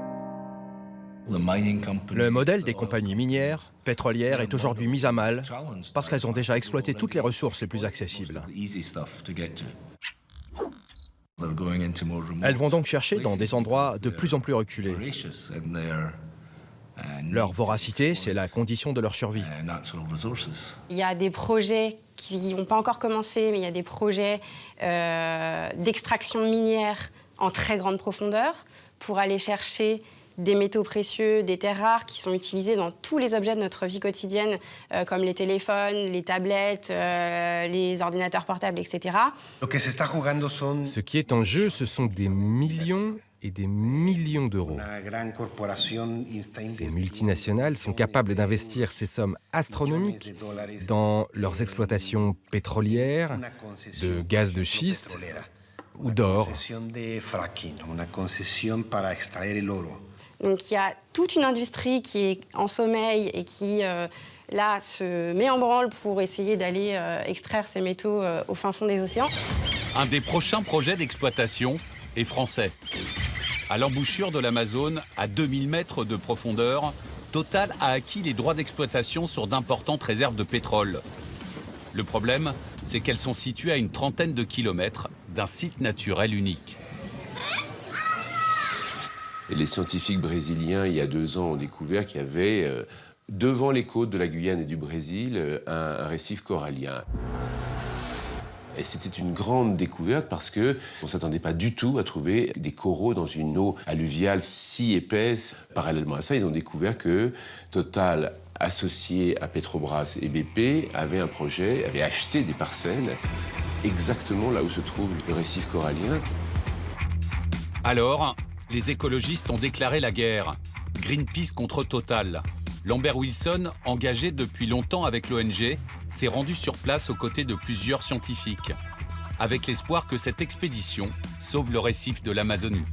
Le modèle des compagnies minières, pétrolières est aujourd'hui mis à mal parce qu'elles ont déjà exploité toutes les ressources les plus accessibles. Elles vont donc chercher dans des endroits de plus en plus reculés. Leur voracité, c'est la condition de leur survie. Il y a des projets qui n'ont pas encore commencé, mais il y a des projets d'extraction minière en très grande profondeur pour aller chercher des métaux précieux, des terres rares qui sont utilisés dans tous les objets de notre vie quotidienne, comme les téléphones, les tablettes, les ordinateurs portables, etc. Ce qui est en jeu, ce sont des millions et des millions d'euros. Ces multinationales sont capables d'investir ces sommes astronomiques dans leurs exploitations pétrolières, de gaz de schiste ou d'or. Donc il y a toute une industrie qui est en sommeil et qui, là, se met en branle pour essayer d'aller extraire ces métaux au fin fond des océans. Un des prochains projets d'exploitation est français. À l'embouchure de l'Amazone, à 2000 mètres de profondeur, Total a acquis les droits d'exploitation sur d'importantes réserves de pétrole. Le problème, c'est qu'elles sont situées à une trentaine de kilomètres d'un site naturel unique. Et les scientifiques brésiliens, il y a 2 ans, ont découvert qu'il y avait, devant les côtes de la Guyane et du Brésil, un récif corallien. Et c'était une grande découverte parce qu'on ne s'attendait pas du tout à trouver des coraux dans une eau alluviale si épaisse. Parallèlement à ça, ils ont découvert que Total, associé à Petrobras et BP, avait un projet, avait acheté des parcelles exactement là où se trouve le récif corallien. Alors, les écologistes ont déclaré la guerre. Greenpeace contre Total. Lambert Wilson, engagé depuis longtemps avec l'ONG, s'est rendu sur place aux côtés de plusieurs scientifiques, avec l'espoir que cette expédition sauve le récif de l'Amazonie.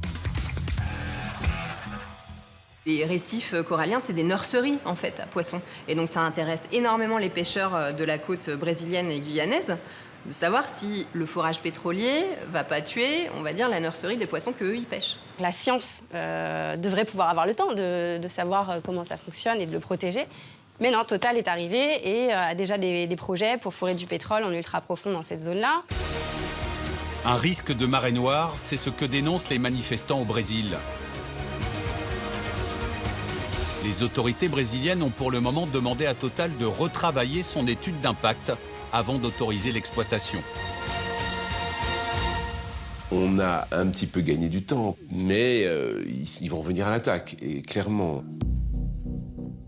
Les récifs coralliens, c'est des nurseries, en fait, à poissons. Et donc ça intéresse énormément les pêcheurs de la côte brésilienne et guyanaise, de savoir si le forage pétrolier va pas tuer, on va dire, la nurserie des poissons qu'eux, ils pêchent. La science devrait pouvoir avoir le temps de savoir comment ça fonctionne et de le protéger. Mais non, Total est arrivé et a déjà des projets pour forer du pétrole en ultra profond dans cette zone-là. Un risque de marée noire, c'est ce que dénoncent les manifestants au Brésil. Les autorités brésiliennes ont pour le moment demandé à Total de retravailler son étude d'impact avant d'autoriser l'exploitation. On a un petit peu gagné du temps, mais ils vont venir à l'attaque, et clairement.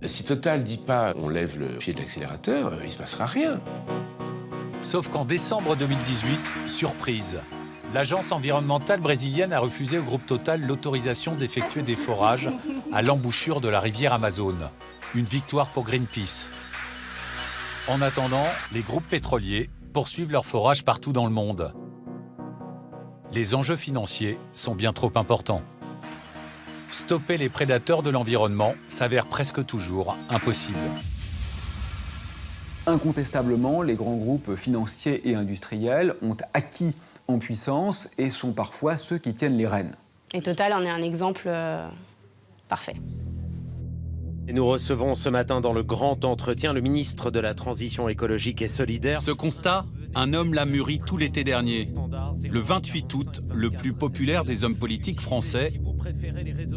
Si Total dit pas on lève le pied de l'accélérateur, il se passera rien. Sauf qu'en décembre 2018, surprise, l'agence environnementale brésilienne a refusé au groupe Total l'autorisation d'effectuer des forages à l'embouchure de la rivière Amazone. Une victoire pour Greenpeace. En attendant, les groupes pétroliers poursuivent leurs forages partout dans le monde. Les enjeux financiers sont bien trop importants. Stopper les prédateurs de l'environnement s'avère presque toujours impossible. Incontestablement, les grands groupes financiers et industriels ont acquis en puissance et sont parfois ceux qui tiennent les rênes. Et Total en est un exemple parfait. Et nous recevons ce matin dans le grand entretien le ministre de la Transition écologique et solidaire. Ce constat, un homme l'a mûri tout l'été dernier. Le 28 août, le plus populaire des hommes politiques français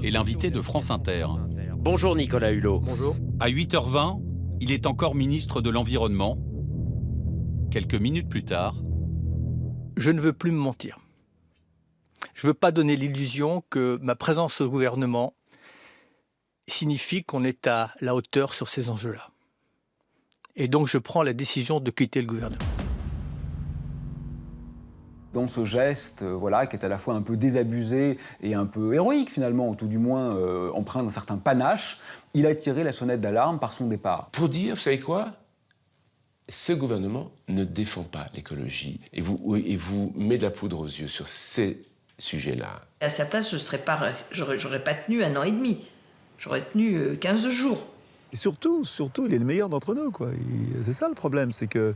est l'invité de France Inter. Bonjour Nicolas Hulot. Bonjour. À 8h20, il est encore ministre de l'Environnement. Quelques minutes plus tard... Je ne veux plus me mentir. Je ne veux pas donner l'illusion que ma présence au gouvernement signifie qu'on est à la hauteur sur ces enjeux-là. Et donc je prends la décision de quitter le gouvernement. Dans ce geste, voilà, qui est à la fois un peu désabusé et un peu héroïque finalement, ou tout du moins empreint d'un certain panache, il a tiré la sonnette d'alarme par son départ. Pour dire, vous savez quoi ? Ce gouvernement ne défend pas l'écologie et vous met de la poudre aux yeux sur ces sujets-là. À sa place, j'aurais pas tenu 1 an et demi. J'aurais tenu 15 jours. Et surtout, il est le meilleur d'entre nous, quoi. C'est ça le problème, c'est que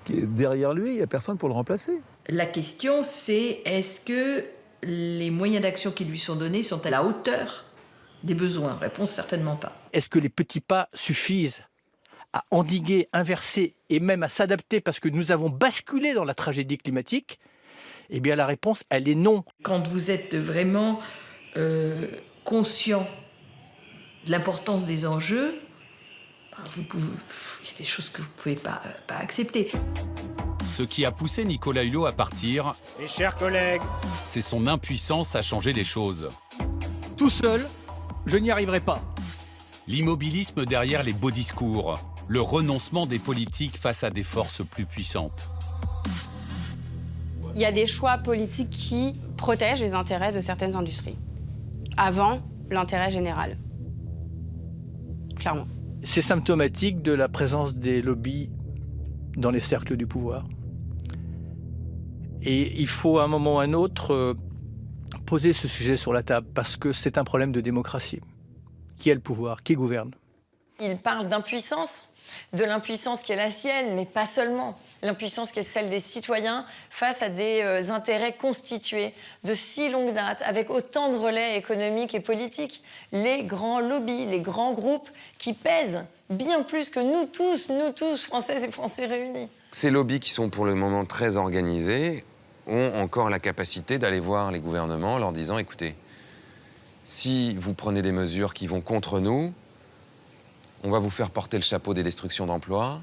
derrière lui, il n'y a personne pour le remplacer. La question, c'est est-ce que les moyens d'action qui lui sont donnés sont à la hauteur des besoins? Réponse, certainement pas. Est-ce que les petits pas suffisent à endiguer, inverser et même à s'adapter parce que nous avons basculé dans la tragédie climatique? Eh bien, la réponse, elle est non. Quand vous êtes vraiment conscient de l'importance des enjeux, il y a des choses que vous ne pouvez pas accepter. Ce qui a poussé Nicolas Hulot à partir, Mes chers collègues, c'est son impuissance à changer les choses. Tout seul, je n'y arriverai pas. L'immobilisme derrière les beaux discours, le renoncement des politiques face à des forces plus puissantes. Il y a des choix politiques qui protègent les intérêts de certaines industries, avant l'intérêt général. Clairement. C'est symptomatique de la présence des lobbies dans les cercles du pouvoir. Et il faut à un moment ou à un autre poser ce sujet sur la table parce que c'est un problème de démocratie. Qui a le pouvoir? Qui gouverne? Il parle d'impuissance, de l'impuissance qui est la sienne, mais pas seulement. L'impuissance qui est celle des citoyens face à des intérêts constitués de si longue date, avec autant de relais économiques et politiques. Les grands lobbies, les grands groupes qui pèsent bien plus que nous tous, Françaises et Français réunis. Ces lobbies qui sont pour le moment très organisés ont encore la capacité d'aller voir les gouvernements en leur disant « Écoutez, si vous prenez des mesures qui vont contre nous, on va vous faire porter le chapeau des destructions d'emplois.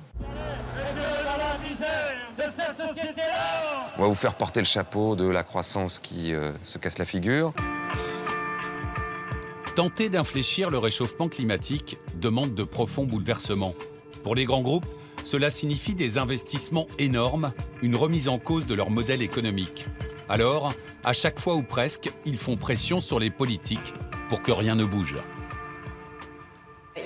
On va vous faire porter le chapeau de la croissance qui se casse la figure. » Tenter d'infléchir le réchauffement climatique demande de profonds bouleversements. Pour les grands groupes, cela signifie des investissements énormes, une remise en cause de leur modèle économique. Alors, à chaque fois ou presque, ils font pression sur les politiques pour que rien ne bouge.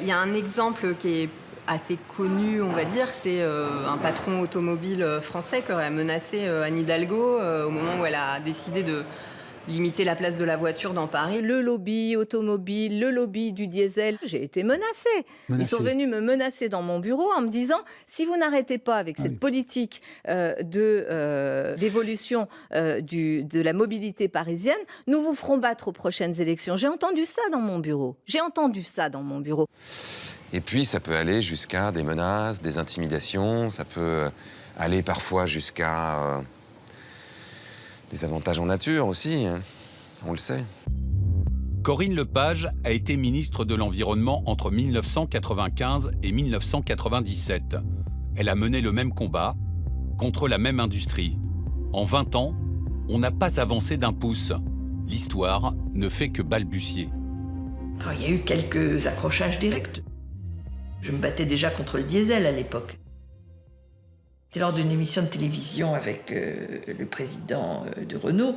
Il y a un exemple qui est assez connu, on va dire, c'est un patron automobile français qui aurait menacé Anne Hidalgo au moment où elle a décidé de limiter la place de la voiture dans Paris. Le lobby automobile, le lobby du diesel, j'ai été menacée. Ils sont venus me menacer dans mon bureau en me disant si vous n'arrêtez pas avec cette politique d'évolution de la mobilité parisienne, nous vous ferons battre aux prochaines élections. J'ai entendu ça dans mon bureau. Et puis, ça peut aller jusqu'à des menaces, des intimidations, ça peut aller parfois jusqu'à des avantages en nature aussi, hein. On le sait. Corinne Lepage a été ministre de l'Environnement entre 1995 et 1997. Elle a mené le même combat contre la même industrie. En 20 ans, on n'a pas avancé d'un pouce. L'histoire ne fait que balbutier. Alors, il y a eu quelques accrochages directs. Je me battais déjà contre le diesel à l'époque. C'était lors d'une émission de télévision avec le président de Renault.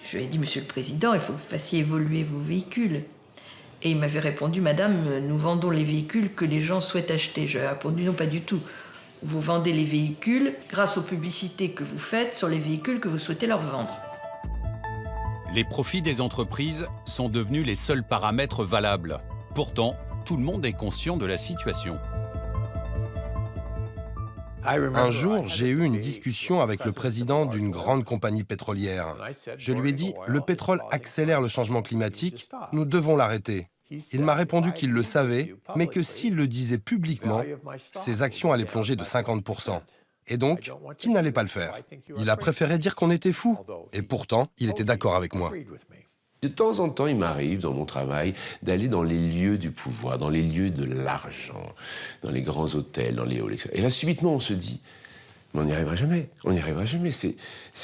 Je lui ai dit, Monsieur le Président, il faut que vous fassiez évoluer vos véhicules. Et il m'avait répondu, Madame, nous vendons les véhicules que les gens souhaitent acheter. Je lui ai répondu, non, pas du tout. Vous vendez les véhicules grâce aux publicités que vous faites sur les véhicules que vous souhaitez leur vendre. Les profits des entreprises sont devenus les seuls paramètres valables. Pourtant, tout le monde est conscient de la situation. Un jour, j'ai eu une discussion avec le président d'une grande compagnie pétrolière. Je lui ai dit, le pétrole accélère le changement climatique, nous devons l'arrêter. Il m'a répondu qu'il le savait, mais que s'il le disait publiquement, ses actions allaient plonger de 50%. Et donc, qu'il n'allait pas le faire. Il a préféré dire qu'on était fous. Et pourtant, il était d'accord avec moi. De temps en temps, il m'arrive, dans mon travail, d'aller dans les lieux du pouvoir, dans les lieux de l'argent, dans les grands hôtels, dans les halls, etc. Et là, subitement, on se dit, mais on n'y arrivera jamais, on n'y arrivera jamais. Ces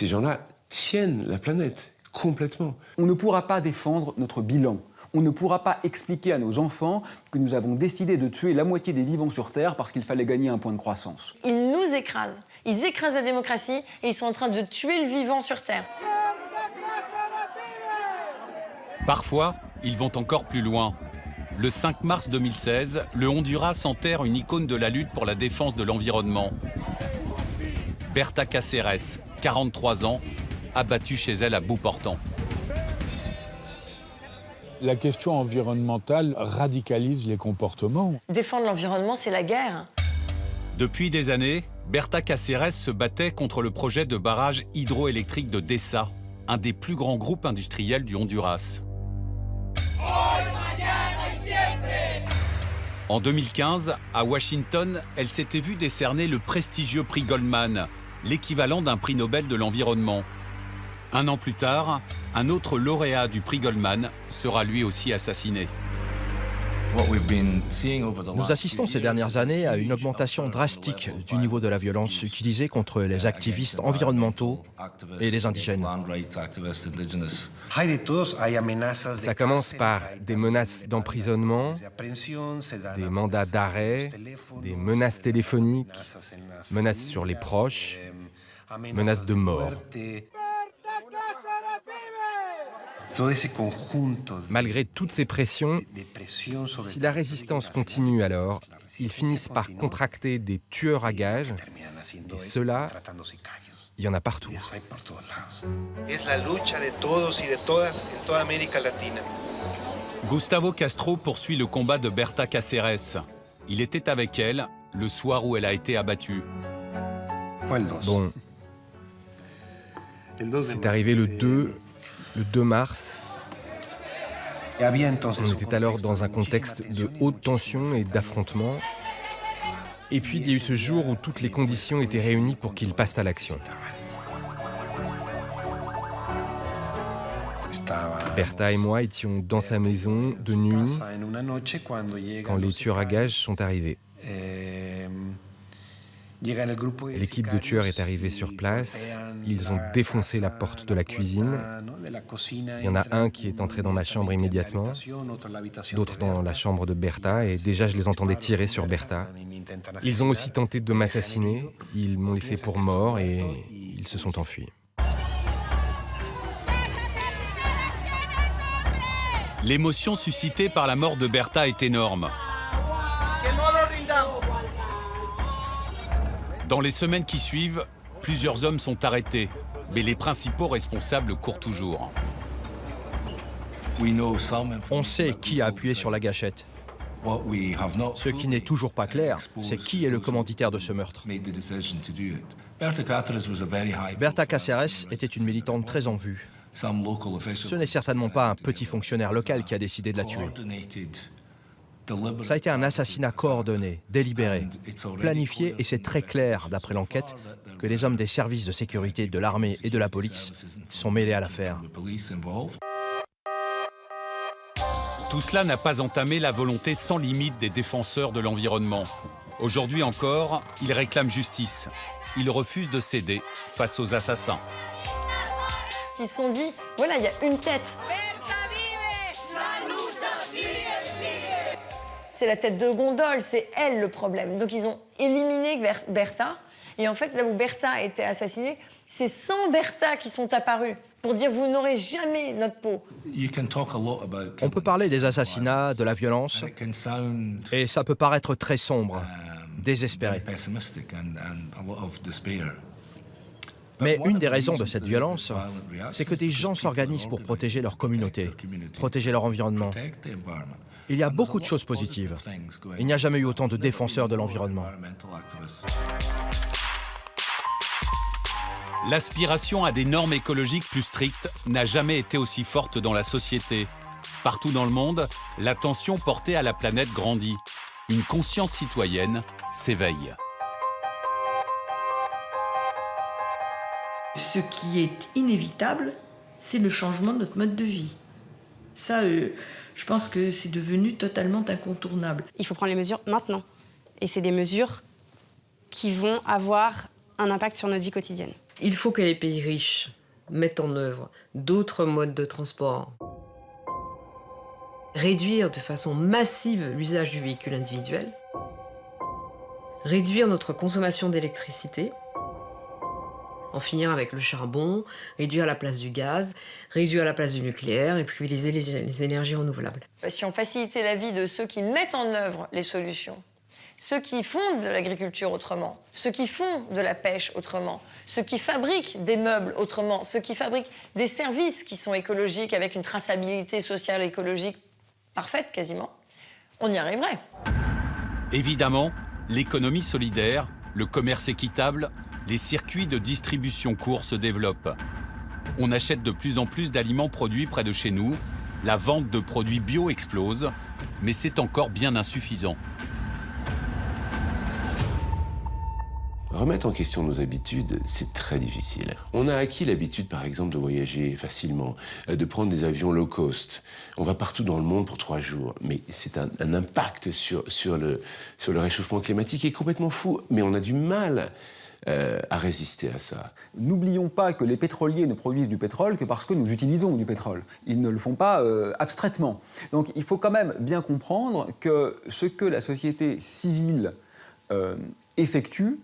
gens-là tiennent la planète, complètement. On ne pourra pas défendre notre bilan. On ne pourra pas expliquer à nos enfants que nous avons décidé de tuer la moitié des vivants sur Terre parce qu'il fallait gagner un point de croissance. Ils nous écrasent. Ils écrasent la démocratie et ils sont en train de tuer le vivant sur Terre. Parfois, ils vont encore plus loin. Le 5 mars 2016, le Honduras enterre une icône de la lutte pour la défense de l'environnement. Berta Cáceres, 43 ans, abattue chez elle à bout portant. La question environnementale radicalise les comportements. Défendre l'environnement, c'est la guerre. Depuis des années, Berta Cáceres se battait contre le projet de barrage hydroélectrique de Dessa, un des plus grands groupes industriels du Honduras. En 2015, à Washington, elle s'était vue décerner le prestigieux prix Goldman, l'équivalent d'un prix Nobel de l'environnement. Un an plus tard, un autre lauréat du prix Goldman sera lui aussi assassiné. Nous assistons ces dernières années à une augmentation drastique du niveau de la violence utilisée contre les activistes environnementaux et les indigènes. Ça commence par des menaces d'emprisonnement, des mandats d'arrêt, des menaces téléphoniques, menaces sur les proches, menaces de mort. Malgré toutes ces pressions, si la résistance continue alors, ils finissent par contracter des tueurs à gages, et cela, il y en a partout. Gustavo Castro poursuit le combat de Berta Cáceres. Il était avec elle le soir où elle a été abattue. Bon, c'est arrivé le 2 mars. On était alors dans un contexte de haute tension et d'affrontement. Et puis il y a eu ce jour où toutes les conditions étaient réunies pour qu'il passe à l'action. Berta et moi étions dans sa maison de nuit quand les tueurs à gages sont arrivés. L'équipe de tueurs est arrivée sur place, ils ont défoncé la porte de la cuisine. Il y en a un qui est entré dans ma chambre immédiatement, d'autres dans la chambre de Berta, et déjà je les entendais tirer sur Berta. Ils ont aussi tenté de m'assassiner, ils m'ont laissé pour mort et ils se sont enfuis. L'émotion suscitée par la mort de Berta est énorme. Dans les semaines qui suivent, plusieurs hommes sont arrêtés, mais les principaux responsables courent toujours. On sait qui a appuyé sur la gâchette. Ce qui n'est toujours pas clair, c'est qui est le commanditaire de ce meurtre. Berta Cáceres était une militante très en vue. Ce n'est certainement pas un petit fonctionnaire local qui a décidé de la tuer. Ça a été un assassinat coordonné, délibéré, planifié, et c'est très clair, d'après l'enquête, que les hommes des services de sécurité de l'armée et de la police sont mêlés à l'affaire. Tout cela n'a pas entamé la volonté sans limite des défenseurs de l'environnement. Aujourd'hui encore, ils réclament justice. Ils refusent de céder face aux assassins. Ils se sont dit, voilà, il y a une tête. C'est la tête de gondole, c'est elle le problème. Donc ils ont éliminé Berta. Et en fait, là où Berta a été assassinée, c'est 100 Berta qui sont apparus pour dire vous n'aurez jamais notre peau. On peut parler des assassinats, de la violence, et ça peut paraître très sombre, désespéré. Mais une des raisons de cette violence, c'est que des gens s'organisent pour protéger leur communauté, protéger leur environnement. Il y a beaucoup de choses positives. Il n'y a jamais eu autant de défenseurs de l'environnement. L'aspiration à des normes écologiques plus strictes n'a jamais été aussi forte dans la société. Partout dans le monde, l'attention portée à la planète grandit. Une conscience citoyenne s'éveille. Ce qui est inévitable, c'est le changement de notre mode de vie. Ça, je pense que c'est devenu totalement incontournable. Il faut prendre les mesures maintenant. Et c'est des mesures qui vont avoir un impact sur notre vie quotidienne. Il faut que les pays riches mettent en œuvre d'autres modes de transport. Réduire de façon massive l'usage du véhicule individuel. Réduire notre consommation d'électricité. En finir avec le charbon, réduire la place du gaz, réduire la place du nucléaire et privilégier les énergies renouvelables. Si on facilitait la vie de ceux qui mettent en œuvre les solutions, ceux qui font de l'agriculture autrement, ceux qui font de la pêche autrement, ceux qui fabriquent des meubles autrement, ceux qui fabriquent des services qui sont écologiques avec une traçabilité sociale écologique parfaite quasiment, on y arriverait. Évidemment, l'économie solidaire, le commerce équitable, les circuits de distribution courts se développent. On achète de plus en plus d'aliments produits près de chez nous, la vente de produits bio explose, mais c'est encore bien insuffisant. Remettre en question nos habitudes, c'est très difficile. On a acquis l'habitude, par exemple, de voyager facilement, de prendre des avions low cost. On va partout dans le monde pour 3 jours. Mais c'est un impact sur le réchauffement climatique qui est complètement fou. Mais on a du mal à résister à ça. N'oublions pas que les pétroliers ne produisent du pétrole que parce que nous utilisons du pétrole. Ils ne le font pas abstraitement. Donc il faut quand même bien comprendre que ce que la société civile effectue,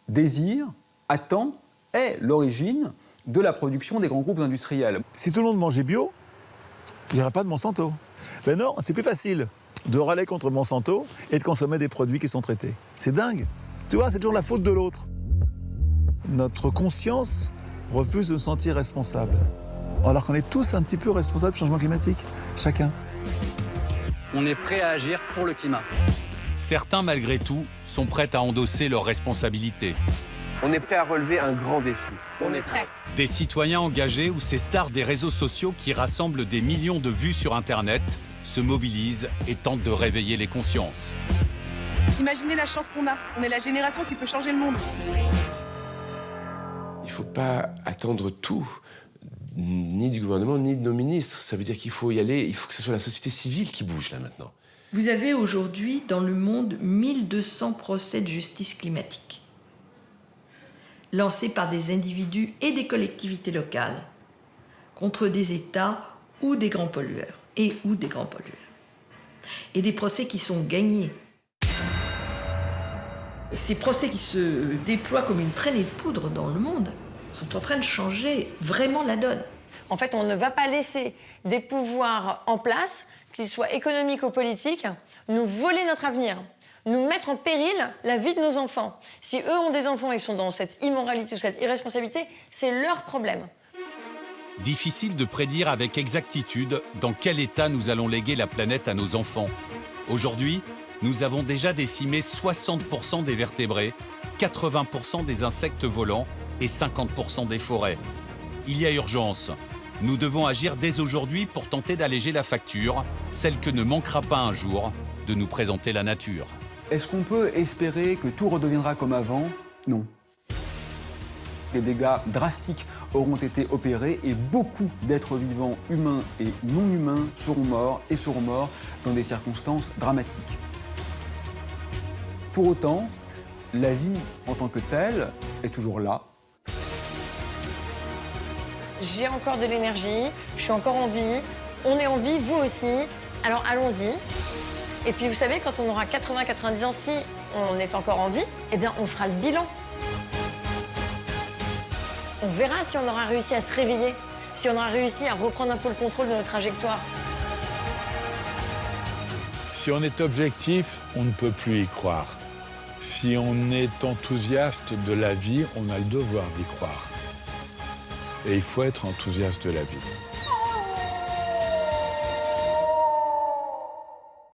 désire, attend, est l'origine de la production des grands groupes industriels. Si tout le monde mangeait bio, il n'y aurait pas de Monsanto. Ben non, c'est plus facile de râler contre Monsanto et de consommer des produits qui sont traités. C'est dingue. Tu vois, c'est toujours la faute de l'autre. Notre conscience refuse de se sentir responsable. Alors qu'on est tous un petit peu responsables du changement climatique, chacun. On est prêt à agir pour le climat. Certains, malgré tout, sont prêts à endosser leurs responsabilités. On est prêt à relever un grand défi. On est prêt. Des citoyens engagés ou ces stars des réseaux sociaux qui rassemblent des millions de vues sur Internet se mobilisent et tentent de réveiller les consciences. Imaginez la chance qu'on a. On est la génération qui peut changer le monde. Il ne faut pas attendre tout, ni du gouvernement, ni de nos ministres. Ça veut dire qu'il faut y aller, il faut que ce soit la société civile qui bouge là maintenant. Vous avez aujourd'hui dans le monde 1200 procès de justice climatique lancés par des individus et des collectivités locales contre des États ou des grands pollueurs et des procès qui sont gagnés. Ces procès qui se déploient comme une traînée de poudre dans le monde sont en train de changer vraiment la donne. En fait, on ne va pas laisser des pouvoirs en place, qu'ils soient économiques ou politiques, nous voler notre avenir, nous mettre en péril la vie de nos enfants. Si eux ont des enfants et sont dans cette immoralité ou cette irresponsabilité, c'est leur problème. Difficile de prédire avec exactitude dans quel état nous allons léguer la planète à nos enfants. Aujourd'hui, nous avons déjà décimé 60% des vertébrés, 80% des insectes volants et 50% des forêts. Il y a urgence. Nous devons agir dès aujourd'hui pour tenter d'alléger la facture, celle que ne manquera pas un jour de nous présenter la nature. Est-ce qu'on peut espérer que tout redeviendra comme avant? Non. Des dégâts drastiques auront été opérés et beaucoup d'êtres vivants, humains et non humains, seront morts dans des circonstances dramatiques. Pour autant, la vie en tant que telle est toujours là. J'ai encore de l'énergie, je suis encore en vie, on est en vie, vous aussi, alors allons-y. Et puis vous savez, quand on aura 80-90 ans, si on est encore en vie, eh bien on fera le bilan. On verra si on aura réussi à se réveiller, si on aura réussi à reprendre un peu le contrôle de notre trajectoire. Si on est objectif, on ne peut plus y croire. Si on est enthousiaste de la vie, on a le devoir d'y croire. Et il faut être enthousiaste de la vie.